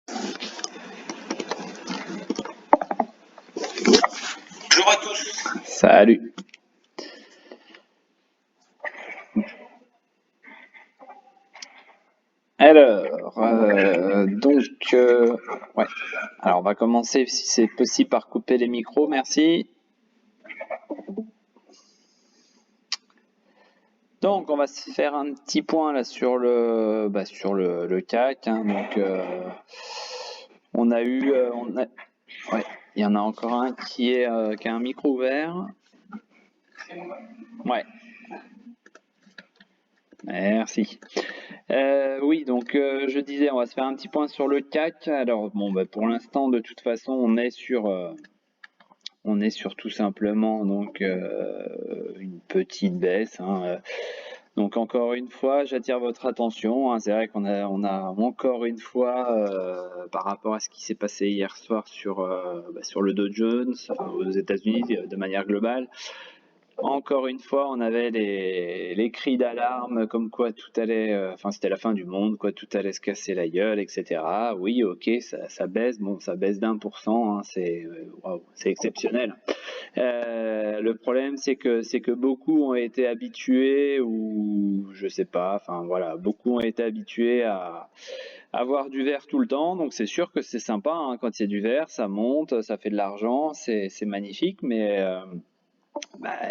Bonjour à tous. Salut. Alors, ouais. Alors, on va commencer, si c'est possible, par couper les micros, merci. Donc, on va se faire un petit point là sur le CAC. Hein. Donc, on a eu, ouais, il y en a encore un qui a un micro ouvert. Ouais. Merci. Oui, donc je disais, on va se faire un petit point sur le CAC. Alors, bon, pour l'instant, de toute façon, on est sur tout simplement donc une petite baisse. Hein. Donc encore une fois, j'attire votre attention. Hein. C'est vrai qu'on a encore une fois, par rapport à ce qui s'est passé hier soir sur le Dow Jones, enfin, aux États-Unis de manière globale, encore une fois, on avait les cris d'alarme comme quoi tout allait, enfin c'était la fin du monde, quoi, tout allait se casser la gueule, etc. Oui, ok, ça baisse, bon, ça baisse d'1%, hein, waouh, c'est exceptionnel. Le problème, c'est que beaucoup ont été habitués, ou je sais pas, enfin voilà, beaucoup ont été habitués à avoir du vert tout le temps. Donc c'est sûr que c'est sympa, hein, quand il y a du vert, ça monte, ça fait de l'argent, c'est magnifique, mais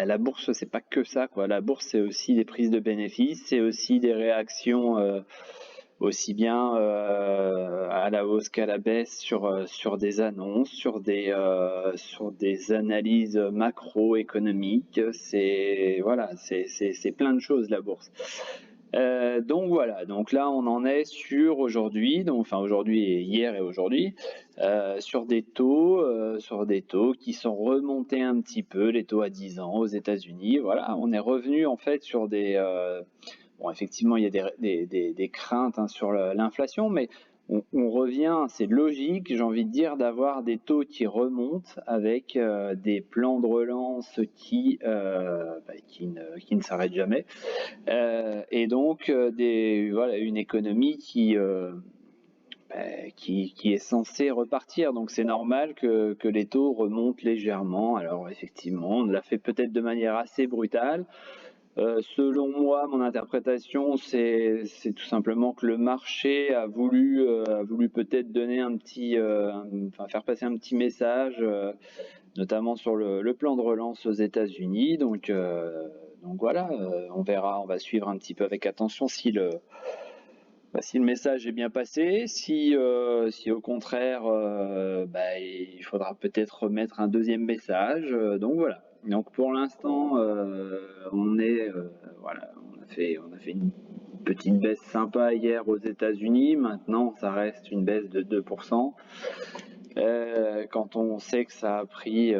la bourse, c'est pas que ça, quoi. La bourse, c'est aussi des prises de bénéfices, c'est aussi des réactions aussi bien à la hausse qu'à la baisse sur des annonces, sur des analyses macroéconomiques. C'est voilà, c'est plein de choses la bourse. Donc voilà, donc là on en est sur aujourd'hui, donc enfin aujourd'hui et hier et aujourd'hui, sur des taux qui sont remontés un petit peu, les taux à 10 ans aux États-Unis. Voilà, on est revenu en fait sur bon, effectivement, il y a des craintes, hein, sur l'inflation, mais on revient, c'est logique, j'ai envie de dire, d'avoir des taux qui remontent avec des plans de relance qui ne s'arrêtent jamais. Et donc, voilà, une économie qui est censée repartir. Donc, c'est normal que les taux remontent légèrement. Alors, effectivement, on l'a fait peut-être de manière assez brutale. Selon moi, mon interprétation, c'est tout simplement que le marché a voulu peut-être donner enfin faire passer un petit message, notamment sur le plan de relance aux États-Unis. Donc voilà, on verra, on va suivre un petit peu avec attention si le message est bien passé, si au contraire, il faudra peut-être remettre un deuxième message. Donc voilà. Donc pour l'instant, voilà, on a fait une petite baisse sympa hier aux États-Unis. Maintenant, ça reste une baisse de 2%. Quand on sait que ça a pris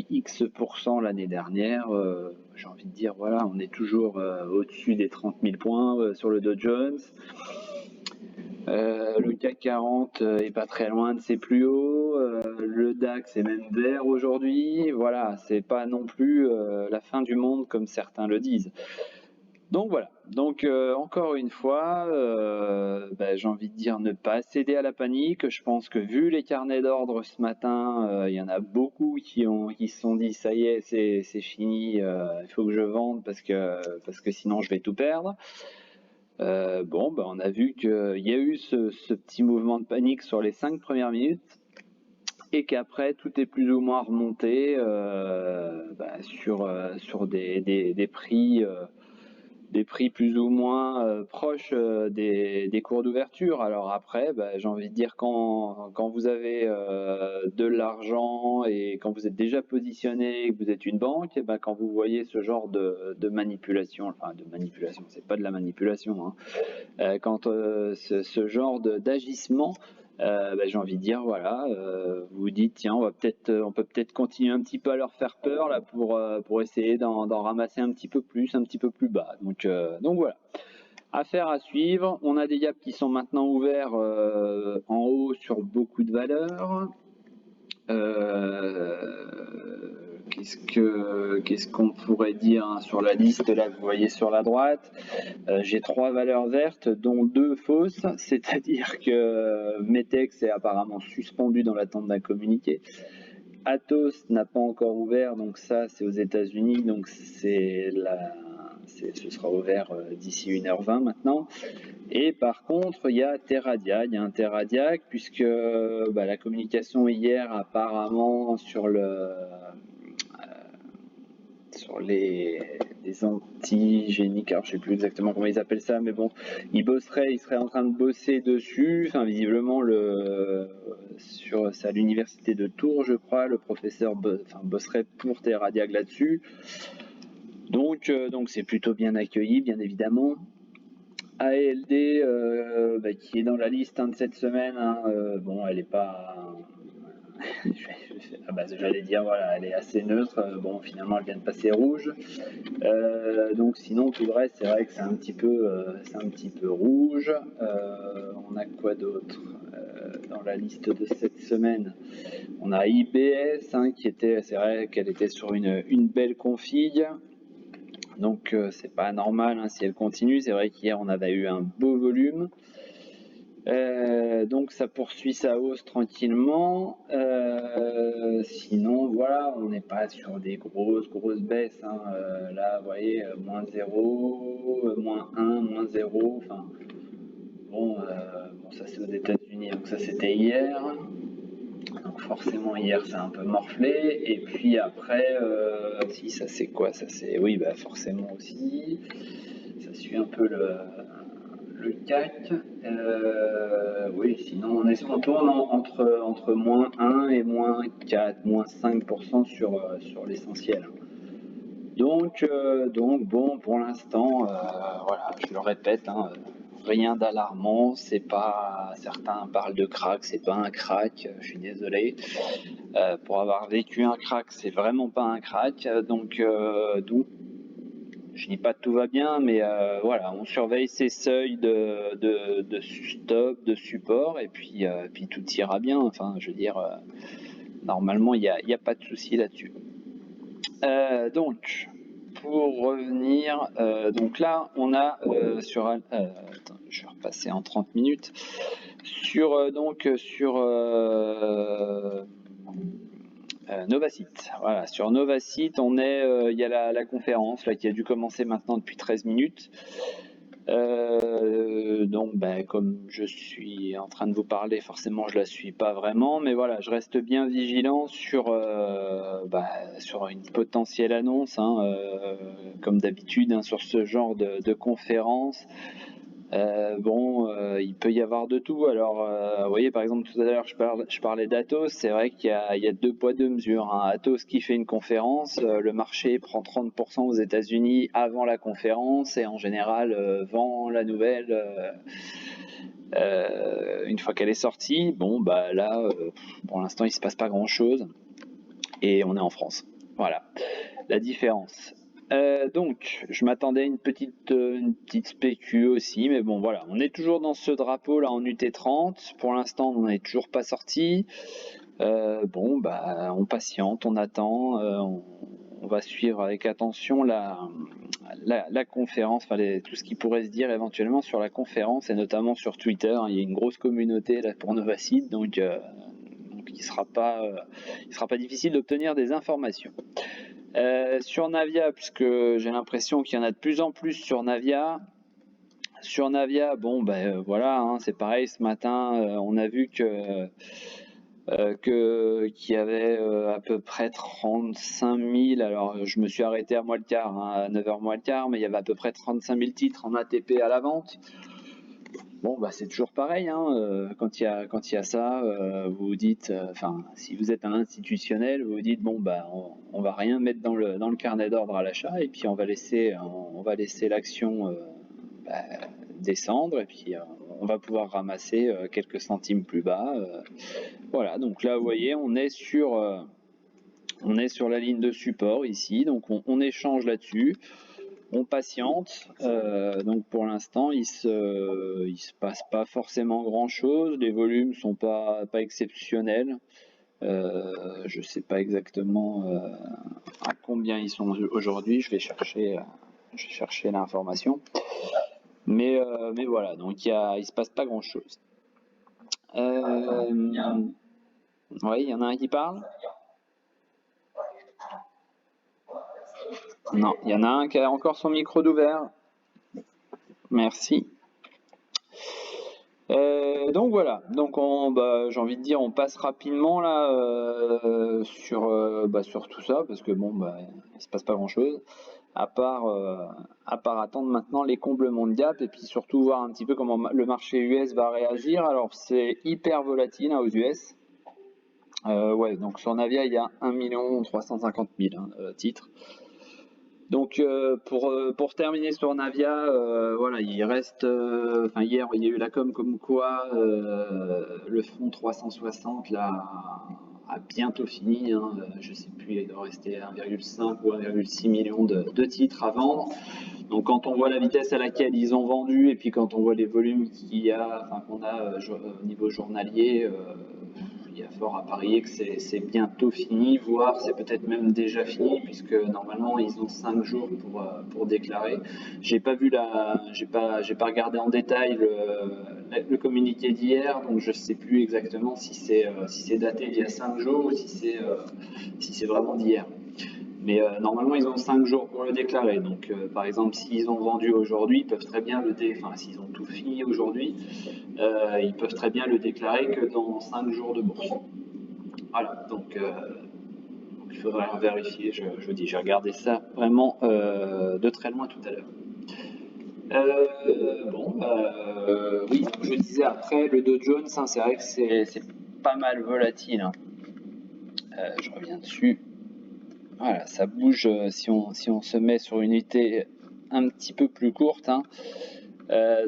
X% l'année dernière, j'ai envie de dire, voilà, on est toujours au-dessus des 30 000 points sur le Dow Jones. Le CAC 40 est pas très loin de ses plus hauts. Le DAX est même vert aujourd'hui. Voilà, c'est pas non plus la fin du monde comme certains le disent. Donc voilà. Donc encore une fois, j'ai envie de dire ne pas céder à la panique. Je pense que vu les carnets d'ordre ce matin, il y en a beaucoup qui se sont dit ça y est, c'est fini, il faut que je vende parce que sinon je vais tout perdre. On a vu qu'il y a eu ce petit mouvement de panique sur les 5 premières minutes et qu'après tout est plus ou moins remonté sur des prix plus ou moins proches des cours d'ouverture. Alors après, j'ai envie de dire quand vous avez de l'argent et quand vous êtes déjà positionné et que vous êtes une banque, et quand vous voyez ce genre de manipulation, enfin de manipulation, c'est pas de la manipulation, hein, quand ce genre d'agissement, j'ai envie de dire, voilà, vous vous dites, tiens, on peut peut-être continuer un petit peu à leur faire peur là pour essayer d'en ramasser un petit peu plus bas. Donc voilà. Affaire à suivre. On a des gaps qui sont maintenant ouverts en haut sur beaucoup de valeurs. qu'est-ce qu'on pourrait dire hein, sur la liste là que vous voyez sur la droite. J'ai 3 valeurs vertes, dont 2 fausses, c'est-à-dire que Metex est apparemment suspendu dans l'attente d'un communiqué. Atos n'a pas encore ouvert, donc ça c'est aux États-Unis, donc ce sera ouvert d'ici 1h20 maintenant. Et par contre, il y a Teradia, il y a un Teradiac, puisque la communication hier apparemment sur les antigéniques, alors je sais plus exactement comment ils appellent ça, mais bon, ils seraient en train de bosser dessus, enfin visiblement c'est à l'université de Tours, je crois, le professeur bosserait pour Teradiag là-dessus. Donc c'est plutôt bien accueilli, bien évidemment. ALD qui est dans la liste de cette semaine, bon, elle est pas. J'allais dire, voilà, elle est assez neutre. Bon, finalement, elle vient de passer rouge. Donc, sinon, tout le reste, c'est vrai que c'est un petit peu rouge. On a quoi d'autre dans la liste de cette semaine? On a IBS, c'est vrai qu'elle était sur une belle config. Donc, c'est pas normal si elle continue. C'est vrai qu'hier, on avait eu un beau volume. Donc ça poursuit sa hausse tranquillement. Sinon voilà, on n'est pas sur des grosses baisses. Là vous voyez, moins 0, moins 1, moins 0. Enfin bon, ça c'est aux États-Unis, donc ça c'était hier. Donc forcément hier c'est un peu morflé. Et puis après, si ça c'est quoi? Ça c'est forcément aussi. Ça suit un peu le CAC, oui, sinon on tourne entre moins 1 et moins 4, moins 5% sur l'essentiel. Donc bon, pour l'instant, voilà, je le répète, rien d'alarmant, c'est pas, certains parlent de crack, c'est pas un crack, je suis désolé. Pour avoir vécu un crack, c'est vraiment pas un crack, donc je dis pas que tout va bien, mais voilà, on surveille ces seuils de stop, de support, et puis tout ira bien. Enfin, je veux dire, normalement, il n'y a pas de souci là-dessus. Donc, pour revenir, donc là, on a attends, je vais repasser en 30 minutes. Sur Novacite. Voilà, sur Novacite, il y a la conférence là, qui a dû commencer maintenant depuis 13 minutes. Donc, comme je suis en train de vous parler, forcément, je la suis pas vraiment, mais voilà, je reste bien vigilant sur une potentielle annonce, comme d'habitude, sur ce genre de conférence. Il peut y avoir de tout. Alors, vous voyez, par exemple, tout à l'heure, je parlais d'Atos. C'est vrai qu'il y a 2 poids 2 mesures. Atos qui fait une conférence, le marché prend 30% aux États-Unis avant la conférence et en général vend la nouvelle une fois qu'elle est sortie. Bon, là, pour l'instant, il se passe pas grand-chose et on est en France. Voilà la différence. Donc, je m'attendais à une petite spécu aussi, mais bon, voilà, on est toujours dans ce drapeau là en UT30. Pour l'instant, on n'en est toujours pas sorti. On patiente, on attend, on va suivre avec attention la conférence, tout ce qui pourrait se dire éventuellement sur la conférence et notamment sur Twitter. Il y a une grosse communauté là pour Novacite, donc il sera pas difficile d'obtenir des informations. Sur Navia, puisque j'ai l'impression qu'il y en a de plus en plus sur Navia. Sur Navia, voilà, c'est pareil. Ce matin, on a vu qu'il y avait à peu près 35 000. Alors, je me suis arrêté à moins le quart, à 9h moins le quart, mais il y avait à peu près 35 000 titres en ATP à la vente. Bon, c'est toujours pareil, quand il y a ça, vous vous dites, si vous êtes un institutionnel, vous vous dites, on va rien mettre dans le carnet d'ordre à l'achat, et puis on va laisser l'action descendre, et puis on va pouvoir ramasser quelques centimes plus bas. Voilà, donc là, vous voyez, on est sur la ligne de support ici, donc on échange là-dessus. On patiente, donc pour l'instant il se passe pas forcément grand chose, les volumes sont pas exceptionnels, Je sais pas exactement à combien ils sont aujourd'hui. Je vais chercher l'information. Mais voilà, donc il se passe pas grand chose. Oui, il y en a un qui parle. Non, il y en a un qui a encore son micro d'ouvert. Merci. Donc voilà, donc j'ai envie de dire, on passe rapidement là sur tout ça parce que il se passe pas grand chose à part attendre maintenant les comblements de gap et puis surtout voir un petit peu comment le marché US va réagir. Alors c'est hyper volatile aux US. Ouais, donc sur Navia il y a 1 350 000 titres. Donc pour terminer sur Navia, voilà, il reste, hier il y a eu la com comme quoi le fonds 360 là a bientôt fini, hein, je sais plus, il doit rester 1,5 ou 1,6 million de titres à vendre. Donc quand on voit la vitesse à laquelle ils ont vendu et puis quand on voit les volumes qu'on a au niveau journalier, il y a fort à parier que c'est bientôt fini, voire c'est peut-être même déjà fini, puisque normalement ils ont 5 jours pour déclarer. J'ai pas regardé en détail le communiqué d'hier, donc je sais plus exactement si c'est daté d'il y a 5 jours ou si c'est vraiment d'hier. Mais normalement, ils ont 5 jours pour le déclarer. Donc, par exemple, s'ils ont vendu aujourd'hui, ils peuvent très bien s'ils ont tout fini aujourd'hui, ils peuvent très bien le déclarer que dans 5 jours de bourse. Voilà, donc il faudrait vérifier. Je dis, j'ai regardé ça vraiment de très loin tout à l'heure. Oui, comme je disais après, le Dow Jones, hein, c'est vrai que c'est pas mal volatile. Hein. Je reviens dessus. Voilà, ça bouge si on se met sur une unité un petit peu plus courte. Hein.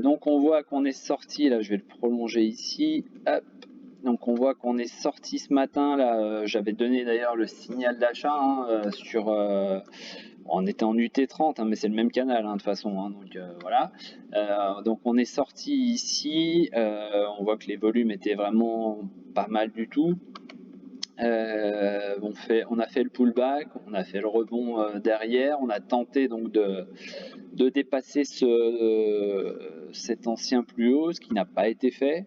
Donc on voit qu'on est sorti, là je vais le prolonger ici. Hop. Donc on voit qu'on est sorti ce matin, là j'avais donné d'ailleurs le signal d'achat hein, on était en UT30, hein, mais c'est le même canal hein, de toute façon. Hein, donc voilà. Donc on est sorti ici, on voit que les volumes étaient vraiment pas mal du tout. On a fait le pullback, on a fait le rebond derrière, on a tenté donc de dépasser cet ancien plus haut, ce qui n'a pas été fait.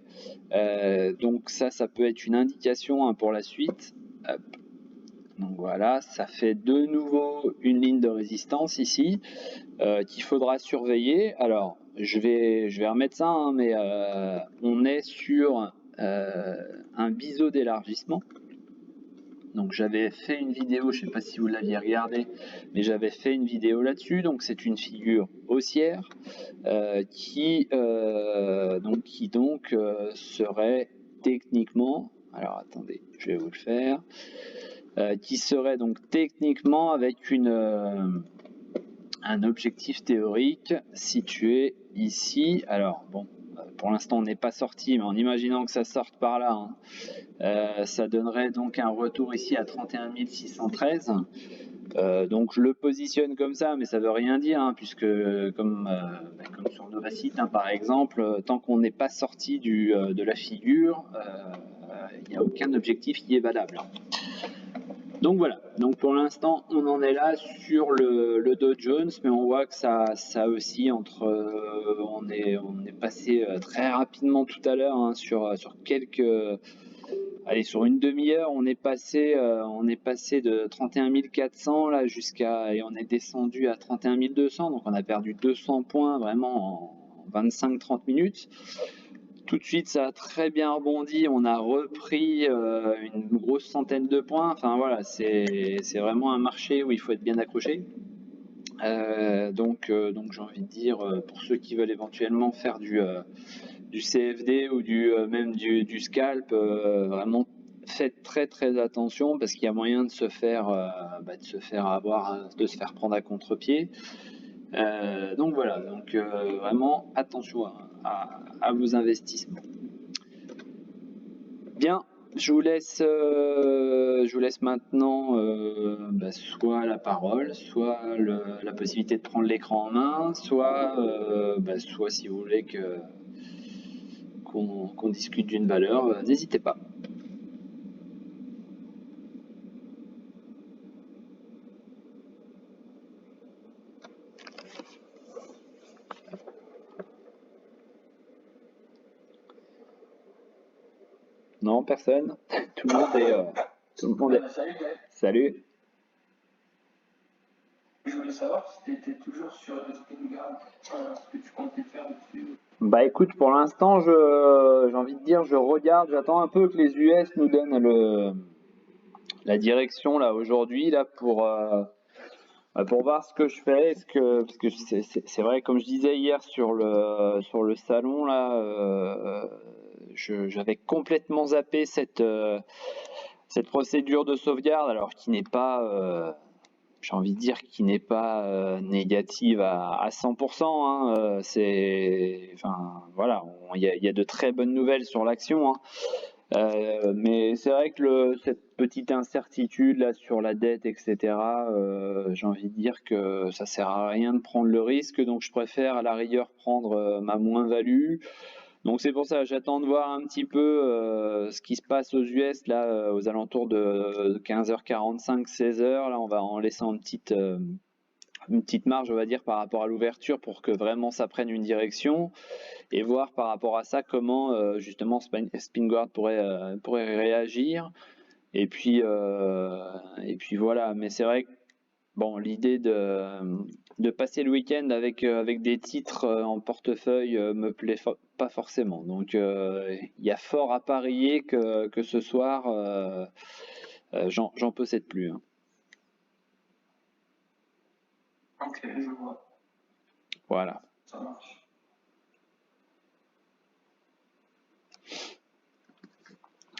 Donc ça peut être une indication hein, pour la suite. Hop. Donc voilà, ça fait de nouveau une ligne de résistance ici qu'il faudra surveiller. Alors je vais remettre ça, hein, mais on est sur un biseau d'élargissement. Donc j'avais fait une vidéo, je ne sais pas si vous l'aviez regardé, mais j'avais fait une vidéo là-dessus. Donc c'est une figure haussière qui serait techniquement, alors attendez, je vais vous le faire, qui serait donc techniquement avec un objectif théorique situé ici. Alors bon, pour l'instant on n'est pas sorti, mais en imaginant que ça sorte par là, hein, ça donnerait donc un retour ici à 31 613. Donc je le positionne comme ça, mais ça veut rien dire, hein, puisque comme sur Novacite, hein, par exemple, tant qu'on n'est pas sorti de la figure, il n'y a aucun objectif qui est valable. Donc voilà, donc pour l'instant on en est là sur le Dow Jones, mais on voit que ça aussi on est passé très rapidement tout à l'heure hein, sur sur une demi-heure on est passé de 31 400 là et on est descendu à 31 200, donc on a perdu 200 points vraiment en 25-30 minutes. Tout de suite, ça a très bien rebondi. On a repris une grosse centaine de points. Enfin voilà, c'est vraiment un marché où il faut être bien accroché. Donc j'ai envie de dire, pour ceux qui veulent éventuellement faire du CFD ou même du scalp, vraiment faites très très attention parce qu'il y a moyen de se faire avoir, de se faire prendre à contre-pied. Donc voilà, donc vraiment attention à vos investissements. Bien, je vous laisse maintenant soit la parole, soit la possibilité de prendre l'écran en main, soit si vous voulez qu'on discute d'une valeur, n'hésitez pas. Non, personne. Tout le monde est. Tout le monde est. Salut, Gaël. Salut. Je voulais savoir si tu étais toujours sur le Springard, ce que tu comptais faire dessus. Bah écoute, pour l'instant, j'ai envie de dire, je regarde, j'attends un peu que les US nous donnent la direction là aujourd'hui là pour voir ce que je fais. Parce que c'est vrai, comme je disais hier sur le salon là, j'avais complètement zappé cette procédure de sauvegarde, alors qui n'est pas, j'ai envie de dire, qui n'est pas négative à 100%. Hein, enfin voilà, il y a de très bonnes nouvelles sur l'action. Hein. Mais c'est vrai que cette petite incertitude là sur la dette, etc., j'ai envie de dire que ça sert à rien de prendre le risque, donc je préfère à la rigueur prendre ma moins-value. Donc c'est pour ça, j'attends de voir un petit peu ce qui se passe aux US là, aux alentours de 15h45, 16h. Là, on va en laissant une petite marge, on va dire, par rapport à l'ouverture pour que vraiment ça prenne une direction et voir par rapport à ça comment justement Spinguard pourrait réagir. Et puis voilà. Mais c'est vrai que bon, l'idée de passer le week-end avec des titres en portefeuille me plaît pas forcément. Donc il y a fort à parier que ce soir j'en possède plus. Hein. Ok, je vois. Voilà. Ça marche.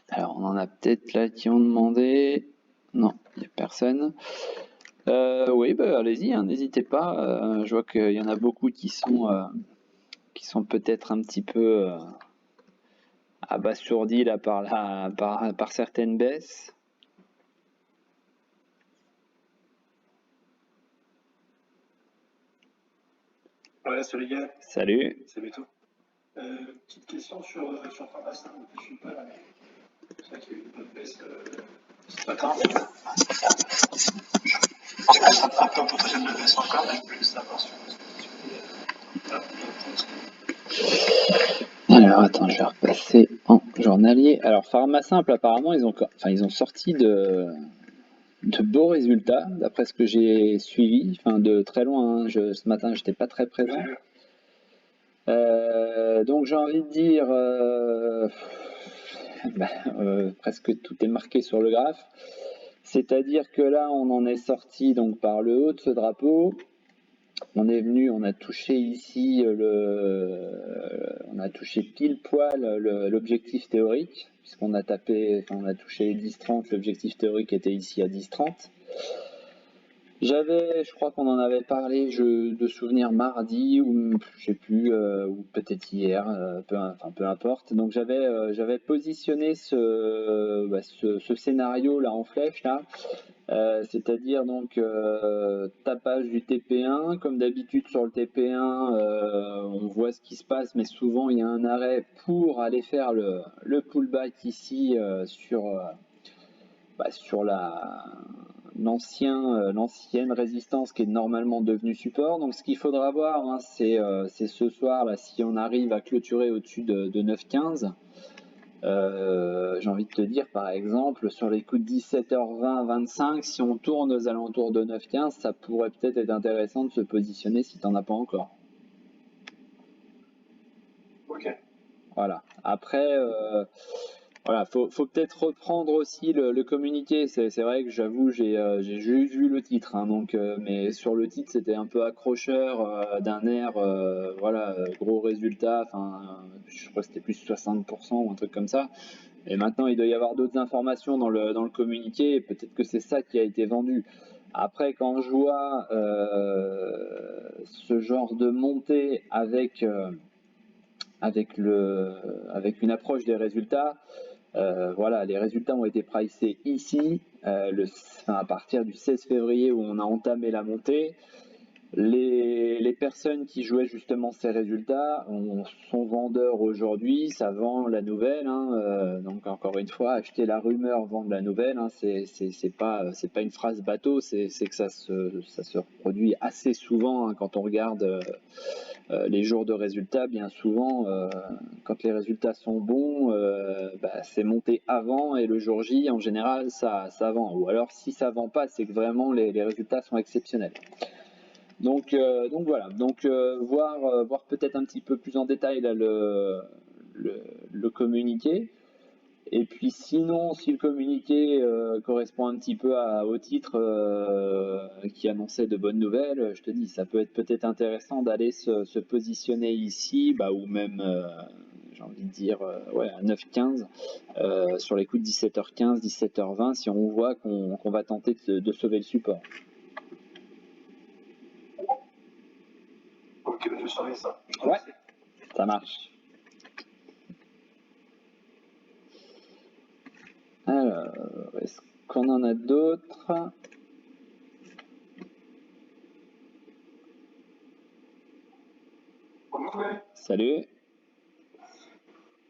Alors on en a peut-être là qui ont demandé. Non, il n'y a personne. Oui, bah, allez-y, hein, n'hésitez pas. Je vois qu'il y en a beaucoup qui sont peut-être un petit peu abasourdis là par certaines baisses. Ouais, salut Gaël. Salut. C'est Beto. Petite question sur Pharmacien, je suis pas là, mais c'est vrai qu'il y a eu une bonne baisse ce matin. Je pense que ça sera pas pour faire une baisse encore, mais je voulais savoir sur Alors attends, je vais repasser en journalier. Alors Pharmasimple, apparemment, ils ont sorti de beaux résultats, d'après ce que j'ai suivi, enfin de très loin. Hein. Ce matin, j'étais pas très présent. Donc j'ai envie de dire, presque tout est marqué sur le graphe. C'est-à-dire que là, on en est sorti donc par le haut de ce drapeau. On est venu, on a touché ici on a touché pile poil l'objectif théorique, puisqu'on a on a touché les 10,30, l'objectif théorique était ici à 10,30. Je crois qu'on en avait parlé, de souvenir mardi, ou je sais plus, ou peut-être hier, peu importe. Donc j'avais positionné ce scénario là en flèche là. C'est-à-dire donc tapage du TP1, comme d'habitude sur le TP1 on voit ce qui se passe, mais souvent il y a un arrêt pour aller faire le pullback ici sur l'ancienne résistance qui est normalement devenue support. Donc ce qu'il faudra voir, hein, c'est ce soir là, si on arrive à clôturer au-dessus de 9,15. J'ai envie de te dire, par exemple, sur les coups de 17h20, 25, si on tourne aux alentours de 9,15, ça pourrait peut-être être intéressant de se positionner si tu n'en as pas encore. Ok. Voilà. Après, voilà, faut peut-être reprendre aussi le communiqué. C'est vrai que j'avoue, j'ai juste vu le titre, hein, donc, mais sur le titre, c'était un peu accrocheur d'un air, voilà, gros résultat. Enfin, je crois que c'était plus 60% ou un truc comme ça. Et maintenant, il doit y avoir d'autres informations dans le communiqué. Peut-être que c'est ça qui a été vendu. Après, quand je vois ce genre de montée avec une approche des résultats, voilà, les résultats ont été pricés ici, à partir du 16 février où on a entamé la montée. Les personnes qui jouaient justement ces résultats sont vendeurs aujourd'hui, ça vend la nouvelle, hein, donc encore une fois, acheter la rumeur, vendre la nouvelle, hein, c'est pas une phrase bateau, c'est que ça se reproduit assez souvent, hein, quand on regarde les jours de résultats, bien souvent, quand les résultats sont bons, c'est monté avant et le jour J, en général, ça vend. Ou alors, si ça vend pas, c'est que vraiment les résultats sont exceptionnels. Donc voilà, voir peut-être un petit peu plus en détail là, le communiqué. Et puis sinon, si le communiqué correspond un petit peu au titre qui annonçait de bonnes nouvelles, je te dis, ça peut être peut-être intéressant d'aller se positionner ici, ou même, j'ai envie de dire, à 9-15, sur les coups de 17h15, 17h20, si on voit qu'on va tenter de sauver le support. Ok, je savais ça. Ouais, ça marche. Alors, est-ce qu'on en a d'autres? Salut.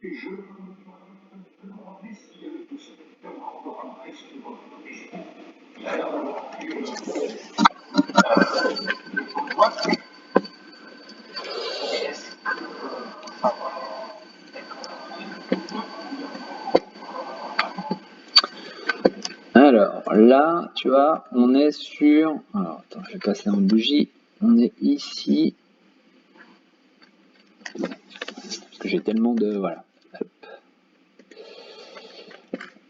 Je me demandais s'il y avait possibilité encore un reste de votre région. Il a l'air d'avoir pris Alors là, tu vois, on est sur... Alors, attends, je vais passer en bougie. On est ici. Parce que j'ai tellement de... Voilà. Hop.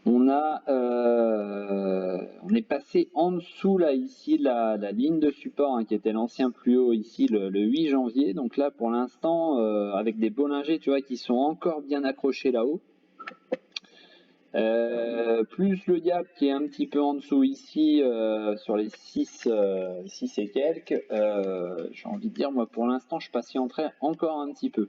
On est passé en dessous, là, ici, la ligne de support, hein, qui était l'ancien plus haut, ici, le 8 janvier. Donc là, pour l'instant, avec des Bollinger, tu vois, qui sont encore bien accrochés là-haut. Plus le gap qui est un petit peu en dessous ici, sur les 6 et quelques, j'ai envie de dire, moi pour l'instant je patienterai encore un petit peu.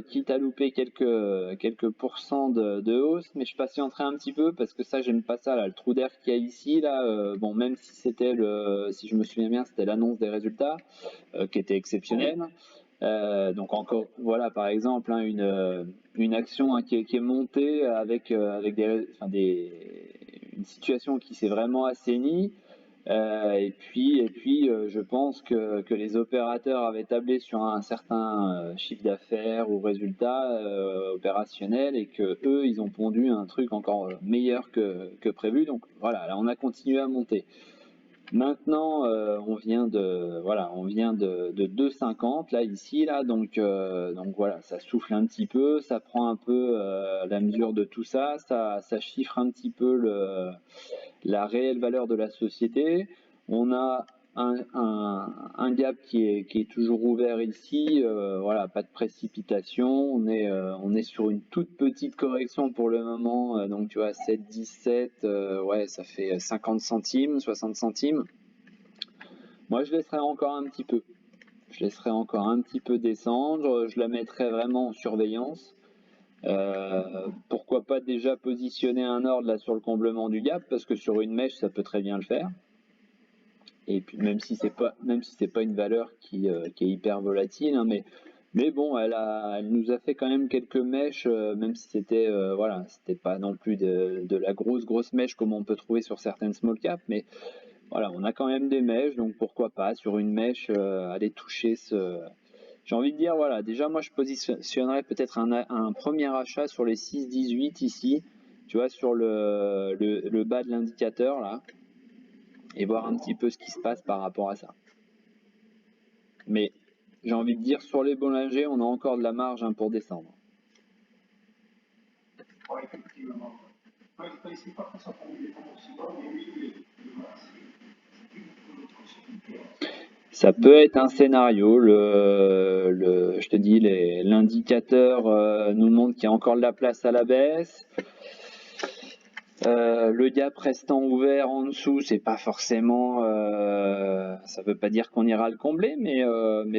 Quitte à louper quelques pourcents de hausse, mais je patienterai un petit peu parce que ça, j'aime pas ça, là, le trou d'air qu'il y a ici, là, bon, même si c'était si je me souviens bien, c'était l'annonce des résultats, qui était exceptionnelle. Donc encore, voilà, par exemple, hein, une action, hein, qui est montée avec une situation qui s'est vraiment assainie. Et puis, je pense que les opérateurs avaient tablé sur un certain chiffre d'affaires ou résultat opérationnel et que eux, ils ont pondu un truc encore meilleur que prévu. Donc voilà, là, on a continué à monter. Maintenant, on vient de 2,50 là ici là, donc voilà, ça souffle un petit peu, ça prend un peu la mesure de tout ça, ça chiffre un petit peu la réelle valeur de la société. On a un gap qui est toujours ouvert ici, voilà, pas de précipitation, on est sur une toute petite correction pour le moment, donc tu vois 7,17, ouais, ça fait 50 centimes, 60 centimes. Moi je laisserai encore un petit peu. Descendre, je la mettrai vraiment en surveillance. Pourquoi pas déjà positionner un ordre là sur le comblement du gap, parce que sur une mèche ça peut très bien le faire. Et puis même si c'est pas une valeur qui est hyper volatile, hein, mais bon, elle nous a fait quand même quelques mèches, même si c'était c'était pas non plus de la grosse mèche comme on peut trouver sur certaines small cap, mais voilà, on a quand même des mèches, donc pourquoi pas sur une mèche aller toucher ce... J'ai envie de dire, voilà, déjà moi je positionnerais peut-être un premier achat sur les 6,18 ici, tu vois, sur le bas de l'indicateur là, et voir un petit peu ce qui se passe par rapport à ça. Mais j'ai envie de dire, sur les Bollinger, on a encore de la marge, hein, pour descendre. Ouais, effectivement. Ouais, c'est pas que ça pour lui aussi bas, mais oui, ça peut être un scénario. Je te dis, l'indicateur nous montre qu'il y a encore de la place à la baisse. Le gap restant ouvert en dessous, c'est pas forcément, ça veut pas dire qu'on ira le combler, mais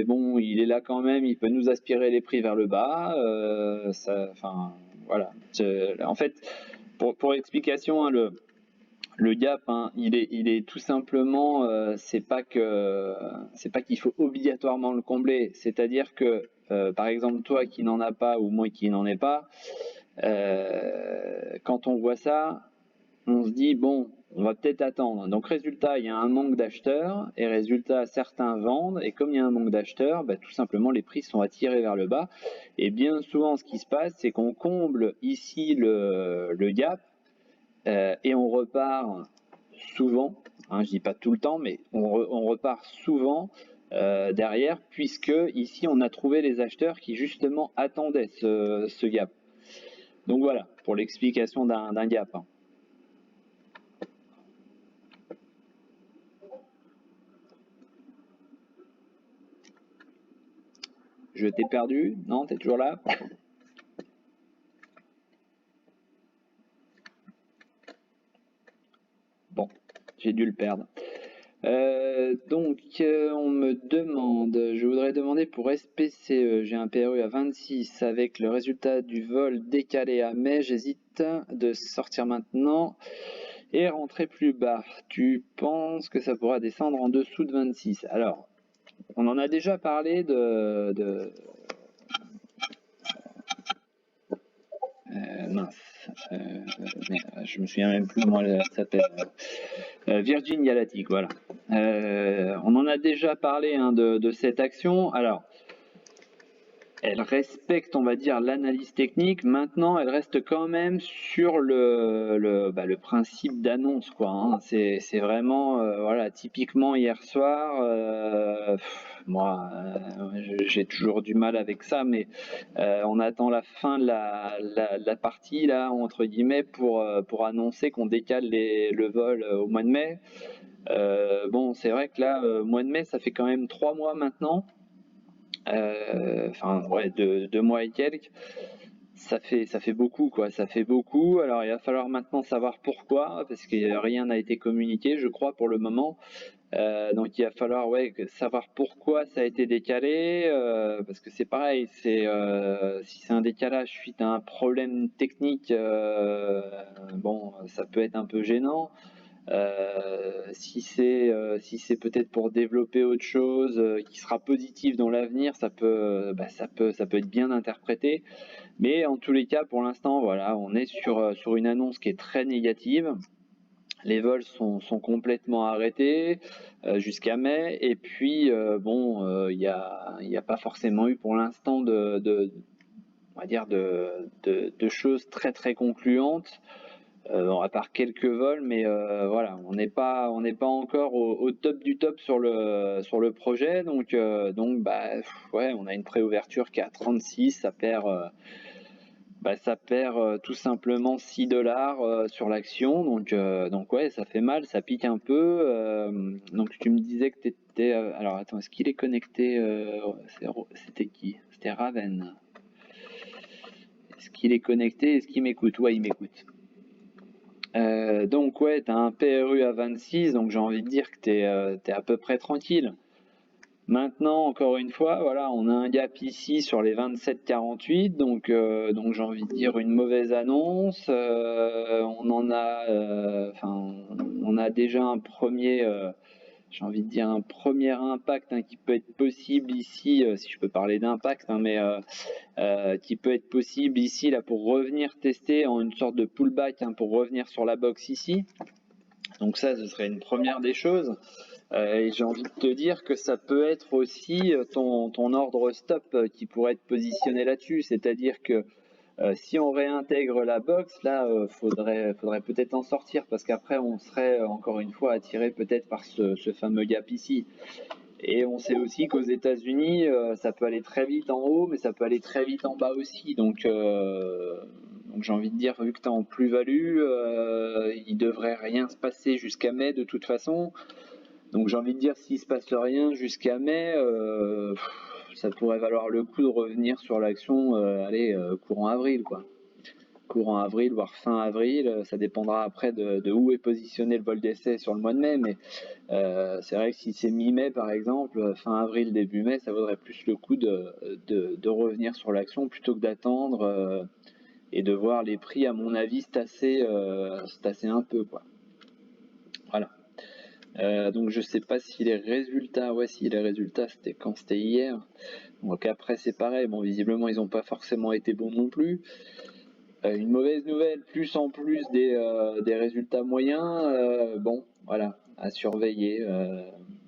bon, il est là quand même, il peut nous aspirer les prix vers le bas. Voilà. En fait, pour explication, hein, le gap, hein, il est tout simplement, c'est pas qu'il faut obligatoirement le combler. C'est-à-dire que, par exemple, toi qui n'en as pas ou moi qui n'en ai pas, quand on voit ça, on se dit bon, on va peut-être attendre. Donc résultat, il y a un manque d'acheteurs et résultat, certains vendent et comme il y a un manque d'acheteurs, bah, tout simplement les prix sont attirés vers le bas. Et bien souvent, ce qui se passe, c'est qu'on comble ici le gap. Et on repart souvent, hein, je dis pas tout le temps, mais on repart souvent derrière, puisque ici on a trouvé les acheteurs qui justement attendaient ce gap. Donc voilà, pour l'explication d'un gap. Hein. Je t'ai perdu? Non, t'es toujours là? Bon, j'ai dû le perdre. On me demande, je voudrais demander pour SPCE, j'ai un PRU à 26 avec le résultat du vol décalé à mai, j'hésite de sortir maintenant et rentrer plus bas. Tu penses que ça pourra descendre en dessous de 26? Alors, on en a déjà parlé mince, je me souviens même plus comment elle s'appelle. Virgin Galactic, voilà. On en a déjà parlé hein, de cette action. Alors, elle respecte, on va dire, l'analyse technique. Maintenant, elle reste quand même sur le principe d'annonce, quoi. Hein. C'est vraiment, voilà, typiquement hier soir, moi, j'ai toujours du mal avec ça, mais on attend la fin de la partie, là, entre guillemets, pour annoncer qu'on décale le vol au mois de mai. Bon, c'est vrai que là, mois de mai, ça fait quand même 3 mois maintenant. Enfin, ouais, 2 mois et quelques. Ça fait beaucoup, quoi. Ça fait beaucoup. Alors, il va falloir maintenant savoir pourquoi, parce que rien n'a été communiqué, je crois, pour le moment. Donc, il va falloir, ouais, savoir pourquoi ça a été décalé, parce que c'est pareil. Si c'est un décalage suite à un problème technique, bon, ça peut être un peu gênant. Si c'est peut-être pour développer autre chose qui sera positif dans l'avenir, ça peut être bien interprété. Mais en tous les cas, pour l'instant, voilà, on est sur une annonce qui est très négative. Les vols sont complètement arrêtés jusqu'à mai. Et puis bon, il y a pas forcément eu pour l'instant on va dire de choses très très concluantes. À part quelques vols, mais voilà, on n'est pas encore au top du top sur le projet, donc bah ouais, on a une préouverture qui est à 36, ça perd tout simplement 6 $ sur l'action, donc ouais, ça fait mal, ça pique un peu. Donc tu me disais que t'étais, alors attends, est-ce qu'il est connecté? C'était qui? C'était Raven. Est-ce qu'il est connecté? Est-ce qu'il m'écoute? Ouais, il m'écoute. Donc ouais, t'as un PRU à 26, donc j'ai envie de dire que t'es à peu près tranquille. Maintenant, encore une fois, voilà, on a un gap ici sur les 27,48, donc j'ai envie de dire une mauvaise annonce. On a déjà un premier, j'ai envie de dire un premier impact hein, qui peut être possible ici, si je peux parler d'impact, hein, mais qui peut être possible ici là pour revenir tester en une sorte de pullback hein, pour revenir sur la box ici. Donc ça, ce serait une première des choses. Et j'ai envie de te dire que ça peut être aussi ton ordre stop qui pourrait être positionné là-dessus. C'est-à-dire que si on réintègre la box, là, faudrait peut-être en sortir parce qu'après, on serait encore une fois attiré peut-être par ce fameux gap ici. Et on sait aussi qu'aux États-Unis, ça peut aller très vite en haut, mais ça peut aller très vite en bas aussi. Donc j'ai envie de dire, vu que tu es en plus-value, il devrait rien se passer jusqu'à mai de toute façon. Donc j'ai envie de dire, s'il se passe rien jusqu'à mai, ça pourrait valoir le coup de revenir sur l'action, courant avril, quoi. Courant avril, voire fin avril, ça dépendra après de où est positionné le vol d'essai sur le mois de mai, mais c'est vrai que si c'est mi-mai par exemple, fin avril, début mai, ça vaudrait plus le coup de revenir sur l'action plutôt que d'attendre et de voir les prix, à mon avis, se tasser un peu, quoi. Donc je sais pas si les résultats, ouais, si les résultats c'était quand, c'était hier. Donc après c'est pareil, bon visiblement ils n'ont pas forcément été bons non plus. Une mauvaise nouvelle, plus en plus des résultats moyens, bon voilà, à surveiller.